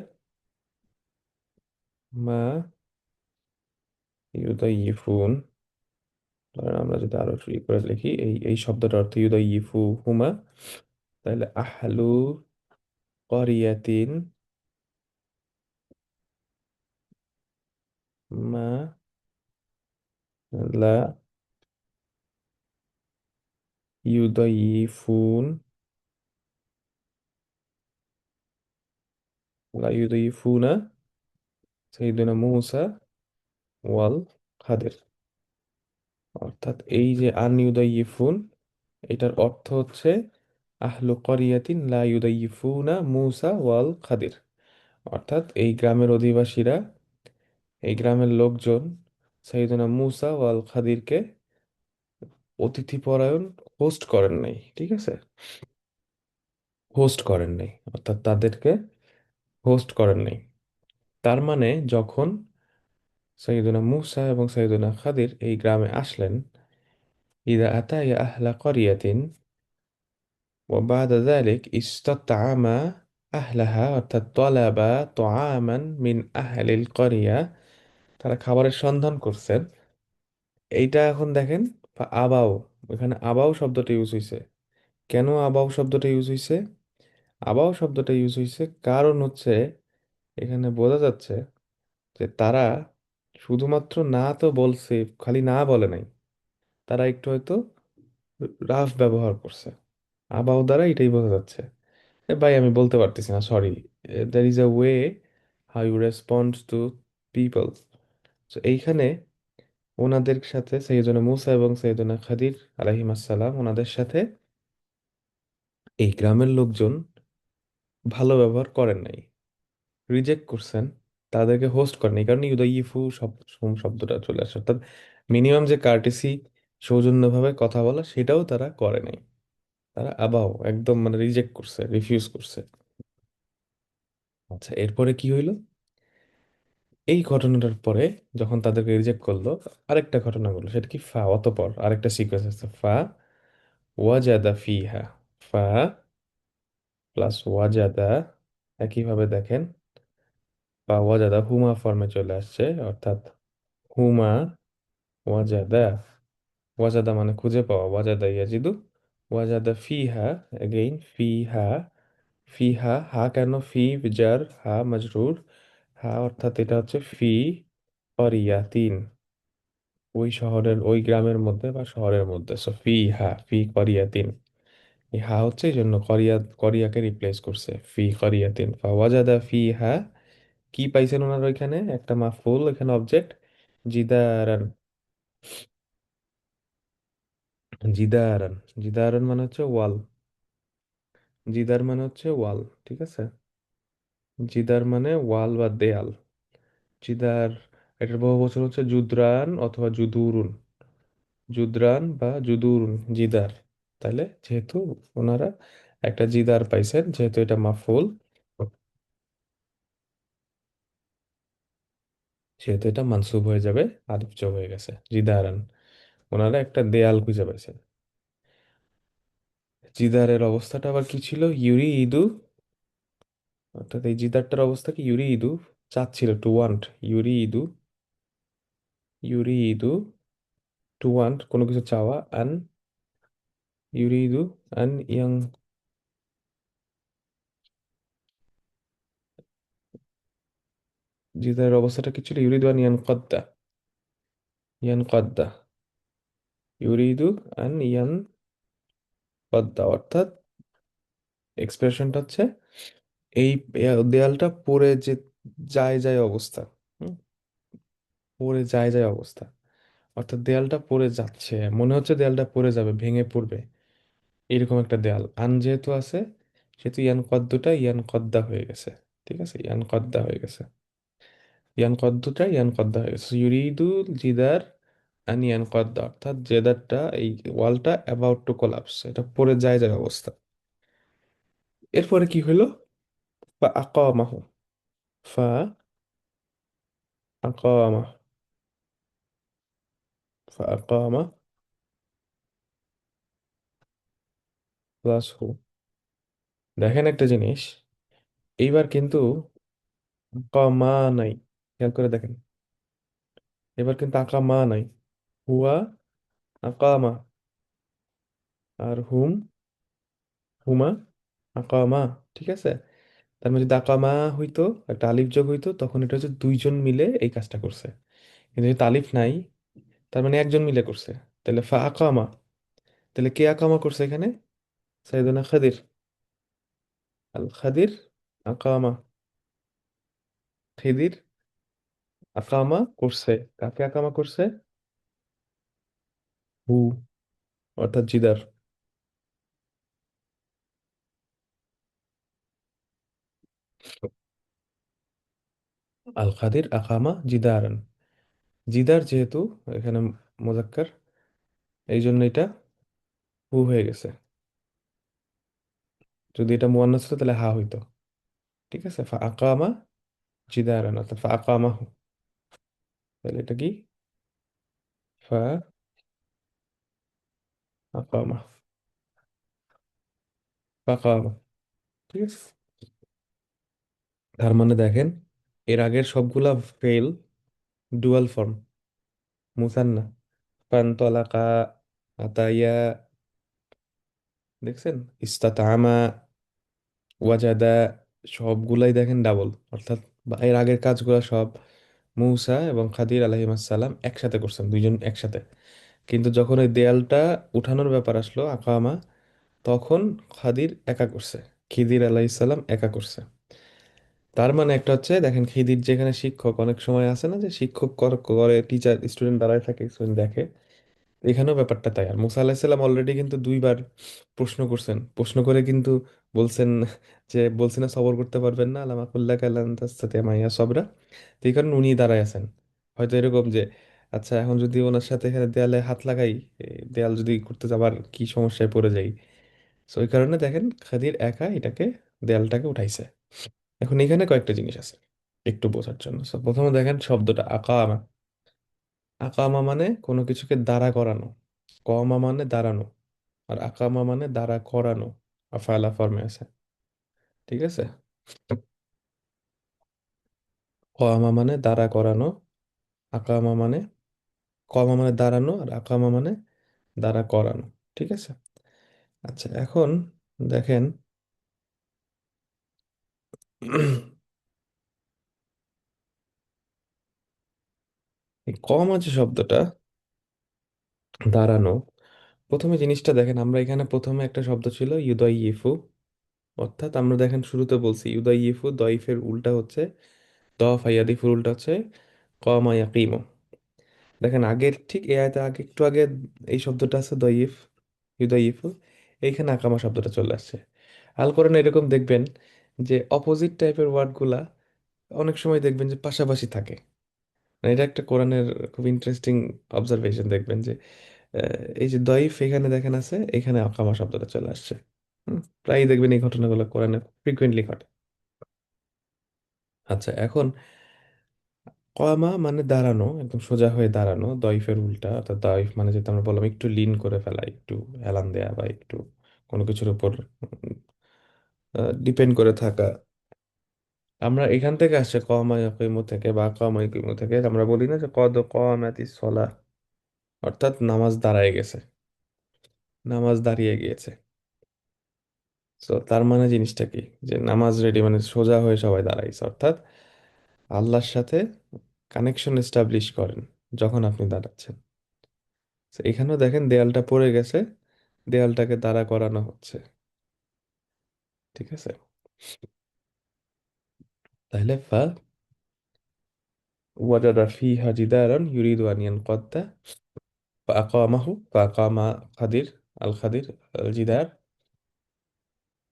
মা ইউদাইয়িফুন। ধরেন আমরা যদি আরো ফ্রি করে লিখি, এই শব্দটার অর্থ ইউদাইয়িফু হুমা, তাহলে আহলু করিয়াতিন মা লা ইউদাইয়িফুন, লা ইউদাইয়িফুনা সাইয়্যিদুনা মূসা ওয়াল খাদির। অর্থাৎ এই যে আন ইউদাইয়িফুন, এটার অর্থ হচ্ছে আহলু করিয়াতিন লা ইউদাইয়িফুনা মূসা ওয়াল খাদির। অর্থাৎ এই গ্রামের অধিবাসীরা, এই গ্রামের লোকজন সাইয়্যিদুনা মূসা ওয়াল খাদিরকে অতিথিপরায়ণ হোস্ট করেন নাই। ঠিক আছে? হোস্ট করেন নাই, অর্থাৎ তাদেরকে হোস্ট করেন নাই। তার মানে যখন সৈয়দনা মুসা এবং সৈয়দনা খাদির এই গ্রামে আসলেন, ইদা আতায়া আহলা করিয়াতিন ওয়া বাদা যালিক ইস্তাতআমা আহলাহা, অর্থাৎ তলাবা তোআমান মিন আহলিল করিয়া, তারা খাবারের সন্ধান করছেন। এইটা এখন দেখেন, আবাও, এখানে আবাও শব্দটা ইউজ হয়েছে। কেন আবাও শব্দটা ইউজ হয়েছে? আবাও শব্দটা ইউজ হয়েছে কারণ হচ্ছে এখানে বোঝা যাচ্ছে যে তারা শুধুমাত্র না তো বলছে, খালি না বলে নাই, তারা একটু হয়তো রাফ ব্যবহার করছে। আবাও দ্বারা এটাই বোঝা যাচ্ছে। ভাই আমি বলতে পারতেছি না, sorry. There is a way how you respond to people. তো এইখানে ওনাদের সাথে সৈয়দনা মুসা এবং সৈয়দনা খাদির আলাইহিম আসসালাম, ওনাদের সাথে এই গ্রামের লোকজন ভালো ব্যবহার করেন নাই, রিজেক্ট করছেন, তাদেরকে হোস্ট করেন। এই কারণে ইউদাইফু শব্দটা চলে আসে, অর্থাৎ মিনিমাম যে কার্টেসি, সৌজন্যভাবে কথা বলা, সেটাও তারা করে নাই। তারা আবাও একদম মানে রিজেক্ট করছে, রিফিউজ করছে। আচ্ছা, এরপরে কি হইলো? এই ঘটনাটার পরে যখন তাদেরকে রিজেক্ট করলো, আরেকটা ঘটনা ঘটলো। সেটা কি? ফা, অতঃপর আরেকটা সিকোয়েন্স আছে, ফা ওয়াজাদা ফিহা। ফা প্লাস ওয়াজাদা, একইভাবে দেখেন, ফা ওয়াজাদা হুমা ফর্মে চলে আসছে, অর্থাৎ হুমা ওয়াজাদা। ওয়াজাদা মানে খুঁজে পাওয়া, ওয়াজাদা ইয়াজিদু। ওয়াজাদা ফিহা, এগেইন ফিহা। ফিহা, হা কেন? ফি জার, হা মজরুর। হা অর্থাৎ এটা হচ্ছে ফি তিন, ওই শহরের, ওই গ্রামের মধ্যে বা শহরের মধ্যে। সো ফি হা, ফি করিয়াতিন। এই হা হচ্ছে এই জন্য করিয়াকে রিপ্লেস করছে, ফি করিয়াতিন। ফাওয়াজাদা ফি হা, কি পাইছেন ওনার ওইখানে? একটা মাফউল, এখানে অবজেক্ট, জিদারান। জিদারান, জিদারান মানে হচ্ছে ওয়াল। জিদার মানে হচ্ছে ওয়াল, ঠিক আছে? জিদার মানে ওয়াল বা দেয়াল। জিদার, এটার বহু বচন হচ্ছে জুদরান অথবা জুদুরুন। জুদরান বা জুদুরুন, জিদার। তাহলে যেহেতু ওনারা একটা জিদার পাইছেন, যেহেতু এটা মাফুল, সেহেতু এটা মানসুব হয়ে যাবে, আলিফ যোগ হয়ে গেছে, জিদারান। ওনারা একটা দেয়াল খুঁজে পাইছেন। জিদারের অবস্থাটা আবার কি ছিল? ইউরি ইদু, অর্থাৎ এই জিদারটার অবস্থা কি? ইউরি ইদু, চাচ্ছিল, টু ওয়ান্ট। ইউরি ইদু, ইউরি ইদু, টু ওয়ান্ট, কোনো কিছু চাওয়া। আন ইউরি ইদু, আন ইয়াং, জিদারের অবস্থাটা কি ছিল? ইউরিদু আন ইয়ান কদ্দা, ইয়ান কদ্দা, ইউরিদু আন ইয়ান কদ্দা, অর্থাৎ এক্সপ্রেশনটা হচ্ছে এই দেয়ালটা পড়ে যে যায় যায় অবস্থা। হুম, পড়ে যায় যায় অবস্থা, অর্থাৎ দেয়ালটা পড়ে যাচ্ছে, মনে হচ্ছে দেয়ালটা পড়ে যাবে, ভেঙে পড়বে, এরকম একটা দেয়াল। আন যেহেতু আছে, সেহেতু ইয়ান কদ্দুটা ইয়ান কদ্দা হয়ে গেছে। ঠিক আছে, ইয়ান কদ্দা হয়ে গেছে। ইয়ান কদ্দুটা ইয়ান কদ্দা হয়ে গেছে। ইউরিদুল জিদার আন ইয়ান কদ্দা, অর্থাৎ জেদারটা, এই ওয়ালটা অ্যাবাউট টু কোলাপস, এটা পড়ে যায় যায় অবস্থা। এরপরে কি হলো? ফা আকামাহু, ফা আকামা, ফা আকামা প্লাস হু। দেখেন একটা জিনিস, এইবার কিন্তু আকামা নাই, খেয়াল করে দেখেন। এবার কিন্তু আকামা নাই, হুয়া আকামা। আর হুম, হুমা আকামা, ঠিক আছে? তার মানে যদি আকামা হইতো, একটা আলিফ যোগ হইতো, তখন এটা হচ্ছে দুইজন মিলে এই কাজটা করছে। কিন্তু যেহেতু আলিফ নাই, তার মানে একজন মিলে করছে। তাহলে ফা আকামা, তাহলে কে আকামা করছে এখানে? সাইয়েদনা খাদির, আল খাদির আকামা, খিদির আকামা করছে। কাকে আকামা করছে? হু, অর্থাৎ জিদার। আল খাদির আকামা জিদারান। জিদার যেহেতু এখানে মোজাক্কার, এই জন্য এটা হু হয়ে গেছে। যদি এটা মুয়ান্নাস হতো তাহলে হা হইতো। ঠিক আছে, ফা আকামা জিদারান, অর্থাৎ ফা আকামা হু। তাহলে এটা কি? ফা আকামা, ফা আকামা, ঠিক আছে। তার মানে দেখেন, এর আগের সবগুলা ফেল, ডুয়াল ফর্ম, মুসান্না। ফানতলাকা, আতায়া, দেখছেন? ইস্তাতামা, ওয়াজাদা, সবগুলাই দেখেন ডাবল। অর্থাৎ এর আগের কাজগুলো সব মূসা এবং খাদির আলাইহিসসালাম একসাথে করছেন, দুইজন একসাথে। কিন্তু যখন ওই দেয়ালটা উঠানোর ব্যাপার আসলো, আকামা, তখন খাদির একা করছে, খিদির আলাইহিসসালাম একা করছে। তার মানে একটা হচ্ছে দেখেন, খিদির যেখানে শিক্ষক, অনেক সময় আছে না যে শিক্ষক করে টিচার স্টুডেন্ট দাঁড়ায় থাকে, স্টুডেন্ট দেখে, এখানেও ব্যাপারটা তাই। আর মুসা আলাহিসাল্লাম অলরেডি কিন্তু দুইবার প্রশ্ন করছেন, প্রশ্ন করে কিন্তু বলছেন যে, বলছেন না সবর করতে পারবেন না, আলামা কুল্লা কালান তাস্তাতে মাইয়া সবরা। তো এই কারণে উনি দাঁড়ায় আছেন। হয়তো এরকম যে, আচ্ছা এখন যদি ওনার সাথে এখানে দেয়ালে হাত লাগাই, দেয়াল যদি করতে যাবার কি সমস্যায় পড়ে যাই। তো ওই কারণে দেখেন খাদির একা এটাকে, দেয়ালটাকে উঠাইছে। এখন এখানে কয়েকটা জিনিস আছে একটু বোঝার জন্য। So, প্রথমে দেখেন শব্দটা আকামা। আকামা মানে কোনো কিছুকে দাঁড়া করানো, কমা মানে দাঁড়ানো, আর আকামা মানে দাঁড়া করানো। আফালা ফর্মে আছে, ঠিক আছে? কমা মানে দাঁড়া করানো, আকামা মানে, কমা মানে দাঁড়ানো, আর আকামা মানে দাঁড়া করানো, ঠিক আছে? আচ্ছা এখন দেখেন, এই কমা যে শব্দটা, দাঁড়ানো, প্রথমে জিনিসটা দেখেন, আমরা এখানে প্রথমে একটা শব্দ ছিল ইউদাইফু। অর্থাৎ আমরা দেখেন শুরুতে বলছি ইউদাইফু, দইফের উল্টা হচ্ছে দফ, ইয়াদিফুর উল্টা হচ্ছে কমা ইয়াকিমু। দেখেন আগের ঠিক এ আয়তে আগে, একটু আগে এই শব্দটা আছে দইফ, ইউদাইফু, এইখানে আকামা শব্দটা চলে আসছে। আল কোরআনে এরকম দেখবেন যে অপোজিট টাইপের ওয়ার্ডগুলা অনেক সময় দেখবেন যে পাশাপাশি থাকে। মানে এটা একটা কোরআনের খুব ইন্টারেস্টিং অবজারভেশন, দেখবেন যে এই যে দইফ এখানে দেখেন আছে, এখানে আকামা শব্দটা চলে আসছে। প্রায় দেখবেন এই ঘটনাগুলো কোরআনে ফ্রিকুয়েন্টলি ঘটে। আচ্ছা এখন কমা মানে দাঁড়ানো, একদম সোজা হয়ে দাঁড়ানো, দইফের উল্টা। অর্থাৎ দইফ মানে যেটা আমরা বললাম একটু লিন করে ফেলা, একটু হেলান দেয়া, বা একটু কোনো কিছুর উপর ডিপেন্ড করে থাকা। আমরা এখান থেকে আসছে কমা ইয়াকিমু থেকে, বা কমা ইয়াকিমু থেকে আমরা বলি না যে কদ কমাতিস সলাহ, অর্থাৎ নামাজ দাঁড়ায় গেছে, নামাজ দাঁড়িয়ে গিয়েছে। তো তার মানে জিনিসটা কি, যে নামাজ রেডি, মানে সোজা হয়ে সবাই দাঁড়াইছে। অর্থাৎ আল্লাহর সাথে কানেকশন এস্টাবলিশ করেন যখন আপনি দাঁড়াচ্ছেন। তো এখানেও দেখেন দেয়ালটা পড়ে গেছে, দেয়ালটাকে দাঁড়া করানো হচ্ছে, ঠিক আছে? তাহলে ফা ওয়াজাদা ফিহা জিদারান ইউরিদু আন ইয়ানকাদ্দা ফাআকামাহু, ফাআকামা খাদির, আল খাদির আল জিদার।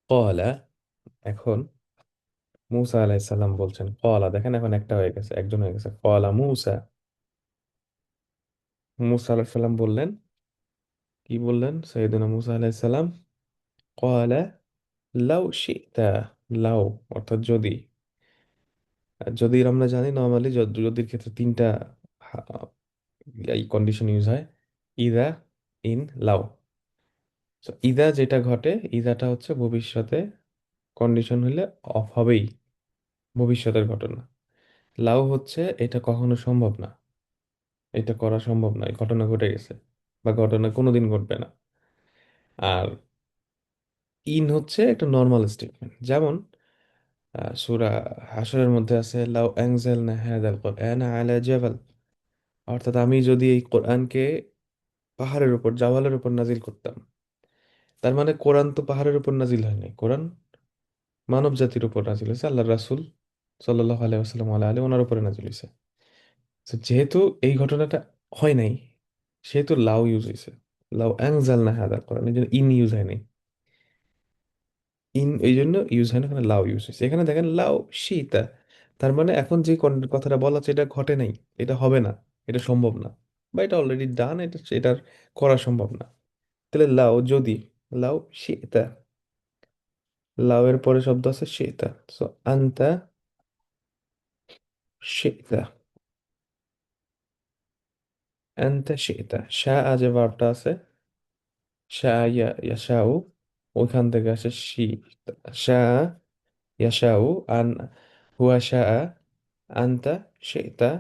ক্বালা, এখন মুসা আলাইহিস সালাম বলছেন, ক্বালা দেখেন এখন একটা হয়ে গেছে, একজন হয়ে গেছে। ক্বালা মুসা, মুসা আলাইহিস সালাম বললেন, কি বললেন সাইয়েদনা মুসা আলাইহিস সালাম? ক্বালা লাউ শিতা, লাউ অর্থাৎ যদি। আর যদি আমরা জানি নর্মালি যদির ক্ষেত্রে তিনটা এই কন্ডিশন ইউজ হয়, ইদা, ইন, লাউ। So, ইদা যেটা ঘটে, ইদাটা হচ্ছে ভবিষ্যতে, কন্ডিশন হলে অফ হবেই, ভবিষ্যতের ঘটনা। লাউ হচ্ছে এটা কখনো সম্ভব না, এটা করা সম্ভব না, এই ঘটনা ঘটে গেছে, বা ঘটনা কোনোদিন ঘটবে না। আর ইন হচ্ছে একটা নর্মাল স্টেটমেন্ট, যেমন সূরা হাশরের মধ্যে আছে লাউ আনজালনা হাযাল কুরআন আলা জাবাল। অর্থাৎ আমি যদি এই কোরআনকে পাহাড়ের উপর, জাবালের উপর নাজিল করতাম। তার মানে কোরআন তো পাহাড়ের উপর নাজিল হয় নাই, কোরআন মানব জাতির উপর নাজিল হয়েছে, আল্লাহ রাসূল সাল্লাল্লাহু আলাইহি ওয়াসাল্লাম ওনার উপরে নাজিল হয়েছে। তো যেহেতু এই ঘটনাটা হয় নাই, সেহেতু লাউ ইউজ হয়েছে। লাউ আনজালনা হাযাল কোরআন, এই জন্য ইন ইউজ হয় নাই। ইন এই জন্য ইউজ হয় না, এখানে লাউ ইউজ হয়েছে। এখানে দেখেন লাউ শীতা, তার মানে এখন যে কথাটা বলা হচ্ছে এটা ঘটে নাই, এটা হবে না, এটা সম্ভব না, বা এটা অলরেডি ডান, এটা এটার করা সম্ভব না। তাহলে লাউ যদি, লাউ শীতা, লাউ এর পরে শব্দ আছে শীতা। সো আনতা শীতা, আনতা শীতা, শাহ যে ভার্বটা আছে, শাহ ইয়াশাউ, ওইখান থেকে আসে শি, শাহ ইয়াশাউ, আন হুয়া শাহ, আনতা শীতা,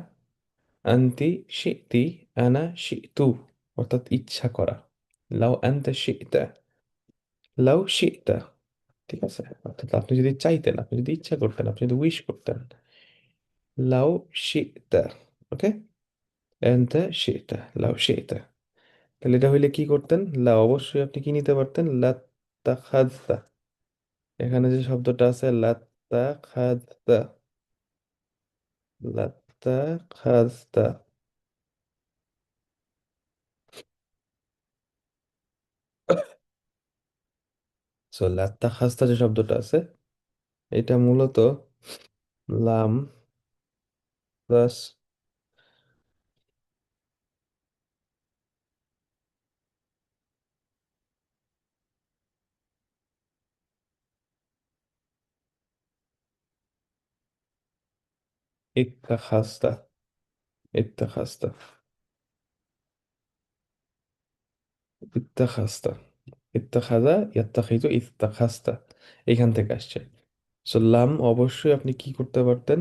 আন্তি শিতি আনা শিতু, অর্থাৎ ইচ্ছা করা। লাউ আনতা শিতা, লাউ শিতা, ঠিক আছে? অর্থাৎ আপনি যদি চাইতেন, আপনি যদি ইচ্ছা করতেন, আপনি যদি উইশ করতেন। লাউ শিতা, ওকে? আনতা শিতা, লাউ শিতা। তাহলে এটা হইলে কি করতেন? লা, অবশ্যই আপনি কি নিতে পারতেন? লাত্তাখাযতা। এখানে যে শব্দটা আছে লাত্তাখাযতা, লাত্তাখাযতা। সো লাত্তাখাযতা যে শব্দটা আছে, এটা মূলত লাম প্লাস ইত্তাখাযতা, ইত্তাখাযতা, ইত্তাখাযতা, ইত্তাখাযা, ইয়াত্তাখিযু, ইত্তাখাযতা, এখান থেকে আসছে। সো লাম, অবশ্যই আপনি কি করতে পারতেন?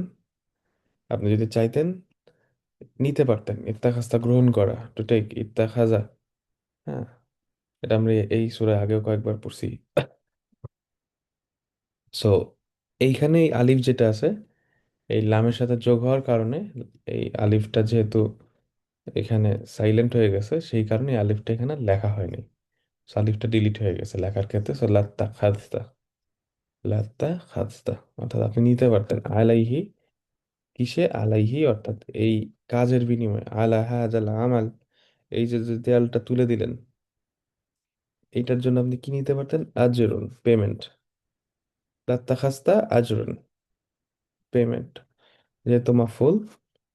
আপনি যদি চাইতেন, নিতে পারতেন। ইত্তাখাযতা, গ্রহণ করা, টু টেক, ইত্তাখাযা। হ্যাঁ, এটা আমরা এই সূরায় আগেও কয়েকবার পড়ছি। সো এইখানে এই আলিফ যেটা আছে, এই লামের সাথে যোগ হওয়ার কারণে, এই আলিফটা যেহেতু এখানে সাইলেন্ট হয়ে গেছে, সেই কারণে এই আলিফটা এখানে লেখা হয়নি। সো আলিফটা ডিলিট হয়ে গেছে লেখার ক্ষেত্রে। সো লাত্তা খাজতা, লাত্তা খাজতা, অর্থাৎ আপনি নিতে পারতেন আলাইহি, কিসে? আলাইহি, অর্থাৎ এই কাজের বিনিময়ে। আলা হাজাল আমাল, এই যে যে দেয়ালটা তুলে দিলেন, এইটার জন্য আপনি কি নিতে পারতেন? আজরুন, পেমেন্ট। লাত্তা খাজতা আজরুন, পেমেন্ট। যেহেতু মাফুল,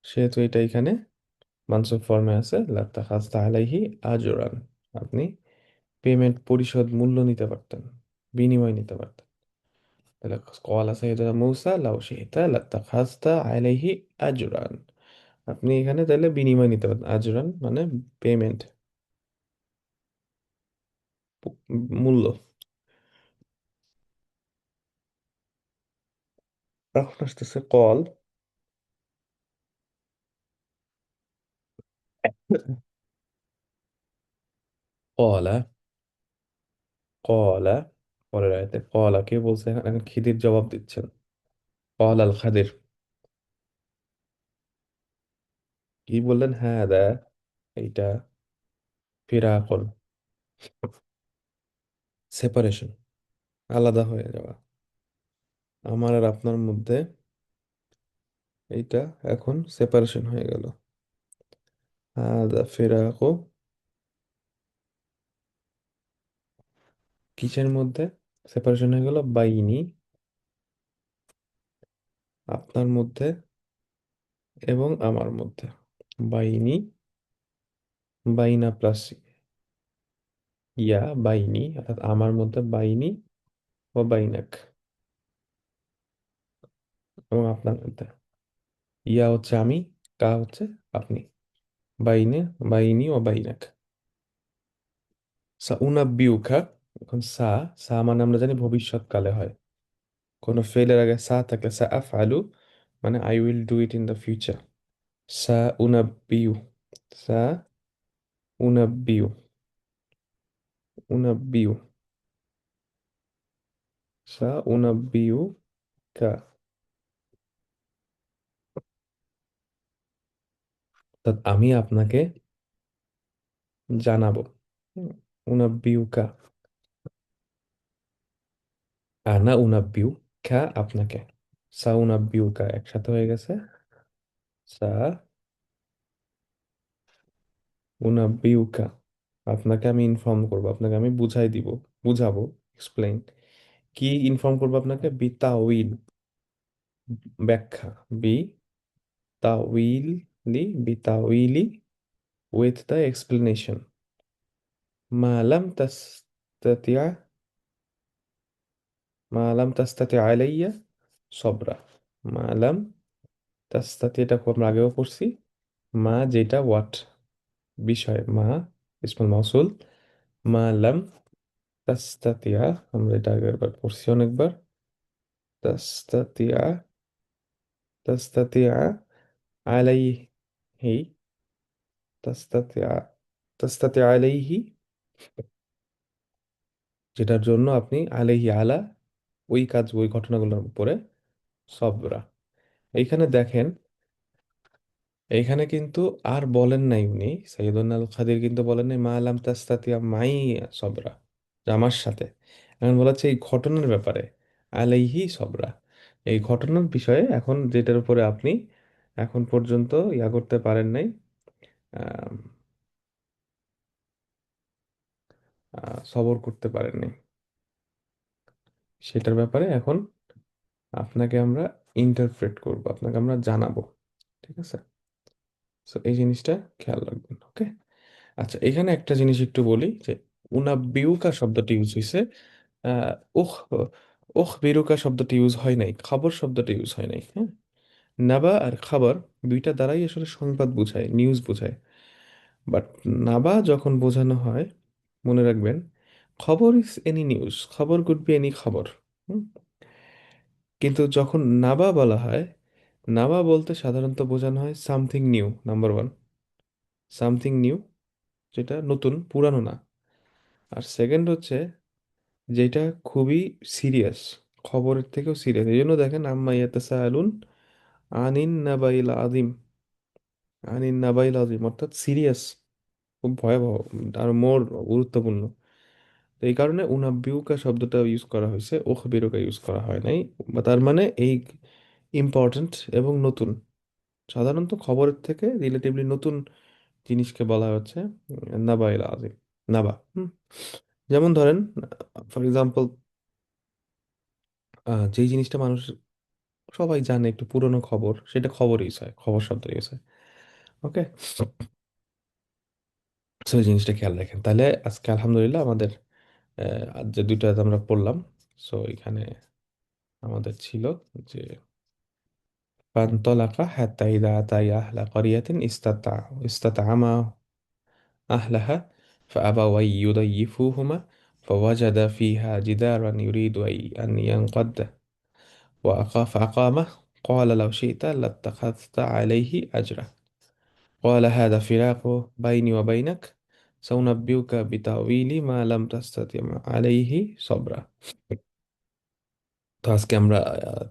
সেহেতু এটা এখানে মানসুব ফর্মে আছে, লাত্তাখাযতা আলাইহি আজরান। আপনি পেমেন্ট, পরিশোধ, মূল্য নিতে পারতেন, বিনিময় নিতে পারতেন। তাহলে ক্বালা সাইয়্যিদুনা মূসা লাউ শি'তা লাত্তাখাযতা আলাইহি আজরান। আপনি এখানে তাহলে বিনিময় নিতে পারতেন। আজরান মানে পেমেন্ট, মূল্য। এখন আসতেছে কল। কলা, কলা, পরের আয়াতে কলা কে বলছে? এখন খিদির জবাব দিচ্ছেন। কল আল খাদির, কি বললেন? হ্যাঁ দা, এইটা ফিরাকন, সেপারেশন, আলাদা হয়ে যাওয়া। আমার আর আপনার মধ্যে এইটা এখন সেপারেশন হয়ে গেল। হাদা ফিরাকু, কিসের মধ্যে সেপারেশন হয়ে গেল? বাইনি, আপনার মধ্যে এবং আমার মধ্যে। বাইনি, বাইনা প্লাস ইয়া, বাইনি অর্থাৎ আমার মধ্যে, বাইনি ও বাইনাক, এবং আপনার মধ্যে। ইয়া হচ্ছে আমি, কা হচ্ছে আপনি। বাইনে, বাইনি ও বাইনাক। সা উনাব্বিউকা, এখন সা, সা মানে আমরা জানি ভবিষ্যৎকালে হয়। কোনো ফেলের আগে সা থাকলে সা আফআলু, মানে I will do it in the future. সা উনাব্বিউ, সা উনাব্বিউ, উনাব্বিউ, সা উনাব্বিউ কা, অর্থাৎ আমি আপনাকে জানাবো। হুম, উনাব্বিউ কা, আনা উনাব্বিউ কা, আপনাকে। সা উনাব্বিউ কা একসাথে হয়ে গেছে। সা উনাব্বিউ কা, আপনাকে আমি ইনফর্ম করবো, আপনাকে আমি বুঝাই দিব, বুঝাবো, এক্সপ্লেইন। কি ইনফর্ম করবো আপনাকে? বিতাউইল, ব্যাখ্যা। বি তাউইলি, বিতাউইলি, with the explanation। ما لم تستطع، ما لم تستطع علي صبرا। ما لم تستطع এটা খুব আমরা আগেও পড়ছি। মা যেটা, হোয়াট, বিষয়। মা ইসমুল মাউসুল। মা লাম তাস্তাতিয়া, আমরা এটা আগের বার পড়ছি অনেকবার। তাস্তাতিয়া, তাস্তাতিয়া আলাই, হি তাস্তাতি তাস্তাতি আলাইহি, যেটার জন্য আপনি আলাইহি আলা, ওই কাজ ওই ঘটনাগুলোর উপরে সবরা। এইখানে দেখেন, এইখানে কিন্তু আর বলেন নাই উনি সৈয়দুল আল খাদির, কিন্তু বলেন নাই মা আলাম তাস্তাতিয়া মাই সবরা, যে আমার সাথে। এখন বলা হচ্ছে এই ঘটনার ব্যাপারে আলাইহি সবরা, এই ঘটনার বিষয়ে এখন যেটার উপরে আপনি এখন পর্যন্ত ইয়া করতে পারেন নাই, আম, সবর করতে পারেন নাই, সেটার ব্যাপারে এখন আপনাকে আমরা ইন্টারপ্রেট করব, আপনাকে আমরা জানাবো। ঠিক আছে, তো এই জিনিসটা খেয়াল রাখবেন, ওকে? আচ্ছা, এখানে একটা জিনিস একটু বলি যে উনাব্বিউকা শব্দটি ইউজ হয়েছে, আহ উখ উখ বিরুকা শব্দটি ইউজ হয় নাই, খবর শব্দটি ইউজ হয় নাই, হ্যাঁ? নাবা আর খাবার দুইটা দ্বারাই আসলে সংবাদ বোঝায়, নিউজ বোঝায়। বাট নাবা যখন বোঝানো হয়, মনে রাখবেন, খবর ইজ এনি নিউজ, খবর কুড বি এনি খবর। হুম? কিন্তু যখন নাবা বলা হয়, নাবা বলতে সাধারণত বোঝানো হয় something new, number one, something new, যেটা নতুন, পুরানো না। আর সেকেন্ড হচ্ছে যেটা খুবই সিরিয়াস, খবরের থেকেও সিরিয়াস। এই জন্য দেখেন আম্মা ইয়াতাসাআলুন আনিন নাবাইল আযীম, আনিন নাবাইল আযীম অর্থাৎ সিরিয়াস, খুব ভয়াবহ, আর মোর গুরুত্বপূর্ণ। তো এই কারণে উনাব্বিউকা শব্দটা ইউজ করা হয়েছে, উখবিরুকা ইউজ করা হয় নাই। বা তার মানে এই ইম্পর্ট্যান্ট এবং নতুন, সাধারণত খবরের থেকে রিলেটিভলি নতুন জিনিসকে বলা হচ্ছে নাবাইল আযীম, নাবা। যেমন ধরেন, ফর এক্সাম্পল, যেই জিনিসটা মানুষ সবাই জানে, একটু পুরনো খবর, সেটা খবর ইউজ হয়, খবর শব্দ ইউজ হয়, ওকে? সো এই জিনিসটা খেয়াল রাখেন। তাহলে আজকে আলহামদুলিল্লাহ আমাদের আজ যে দুইটা আমরা পড়লাম, সো এখানে আমাদের ছিল যে فانطلق حتى إذا أتيا أهل قرية استطعما أهلها فأبوا أن يضيفوهما فوجد فيها جدارا يريد أن ينقض فأقامه قال لو شئت لاتخذت عليه أجرا قال هذا فراق بيني وبينك سأنبئك بتأويل ما لم تستطع عليه صبرا। তো আজকে আমরা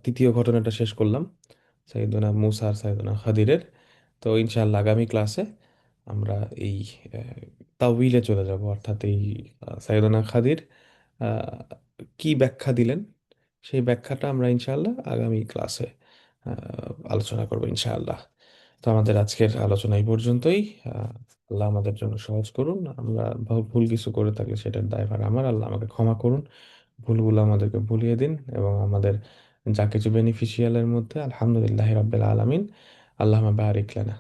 তৃতীয় ঘটনাটা শেষ করলাম, সাইয়েদনা মুসা আর সাইয়েদনা খাদিরের। তো ইনশাআল্লাহ আগামী ক্লাসে আমরা এই তাওয়িলে চলে যাব, অর্থাৎ এই সাইয়েদনা খাদির আহ, কি ব্যাখ্যা দিলেন, সেই ব্যাখ্যাটা আমরা ইনশাআল্লাহ আগামী ক্লাসে আলোচনা করব ইনশাআল্লাহ। তো আমাদের আজকের আলোচনা এই পর্যন্তই। আল্লাহ আমাদের জন্য সহজ করুন। আমরা ভুল কিছু করে থাকলে সেটার দায়ভার আমার, আল্লাহ আমাকে ক্ষমা করুন, ভুলগুলো আমাদেরকে ভুলিয়ে দিন, এবং আমাদের যা কিছু বেনিফিশিয়ালের মধ্যে আলহামদুলিল্লাহ রাব্বিল আলামিন, আল্লাহুম্মা বারিক লানা।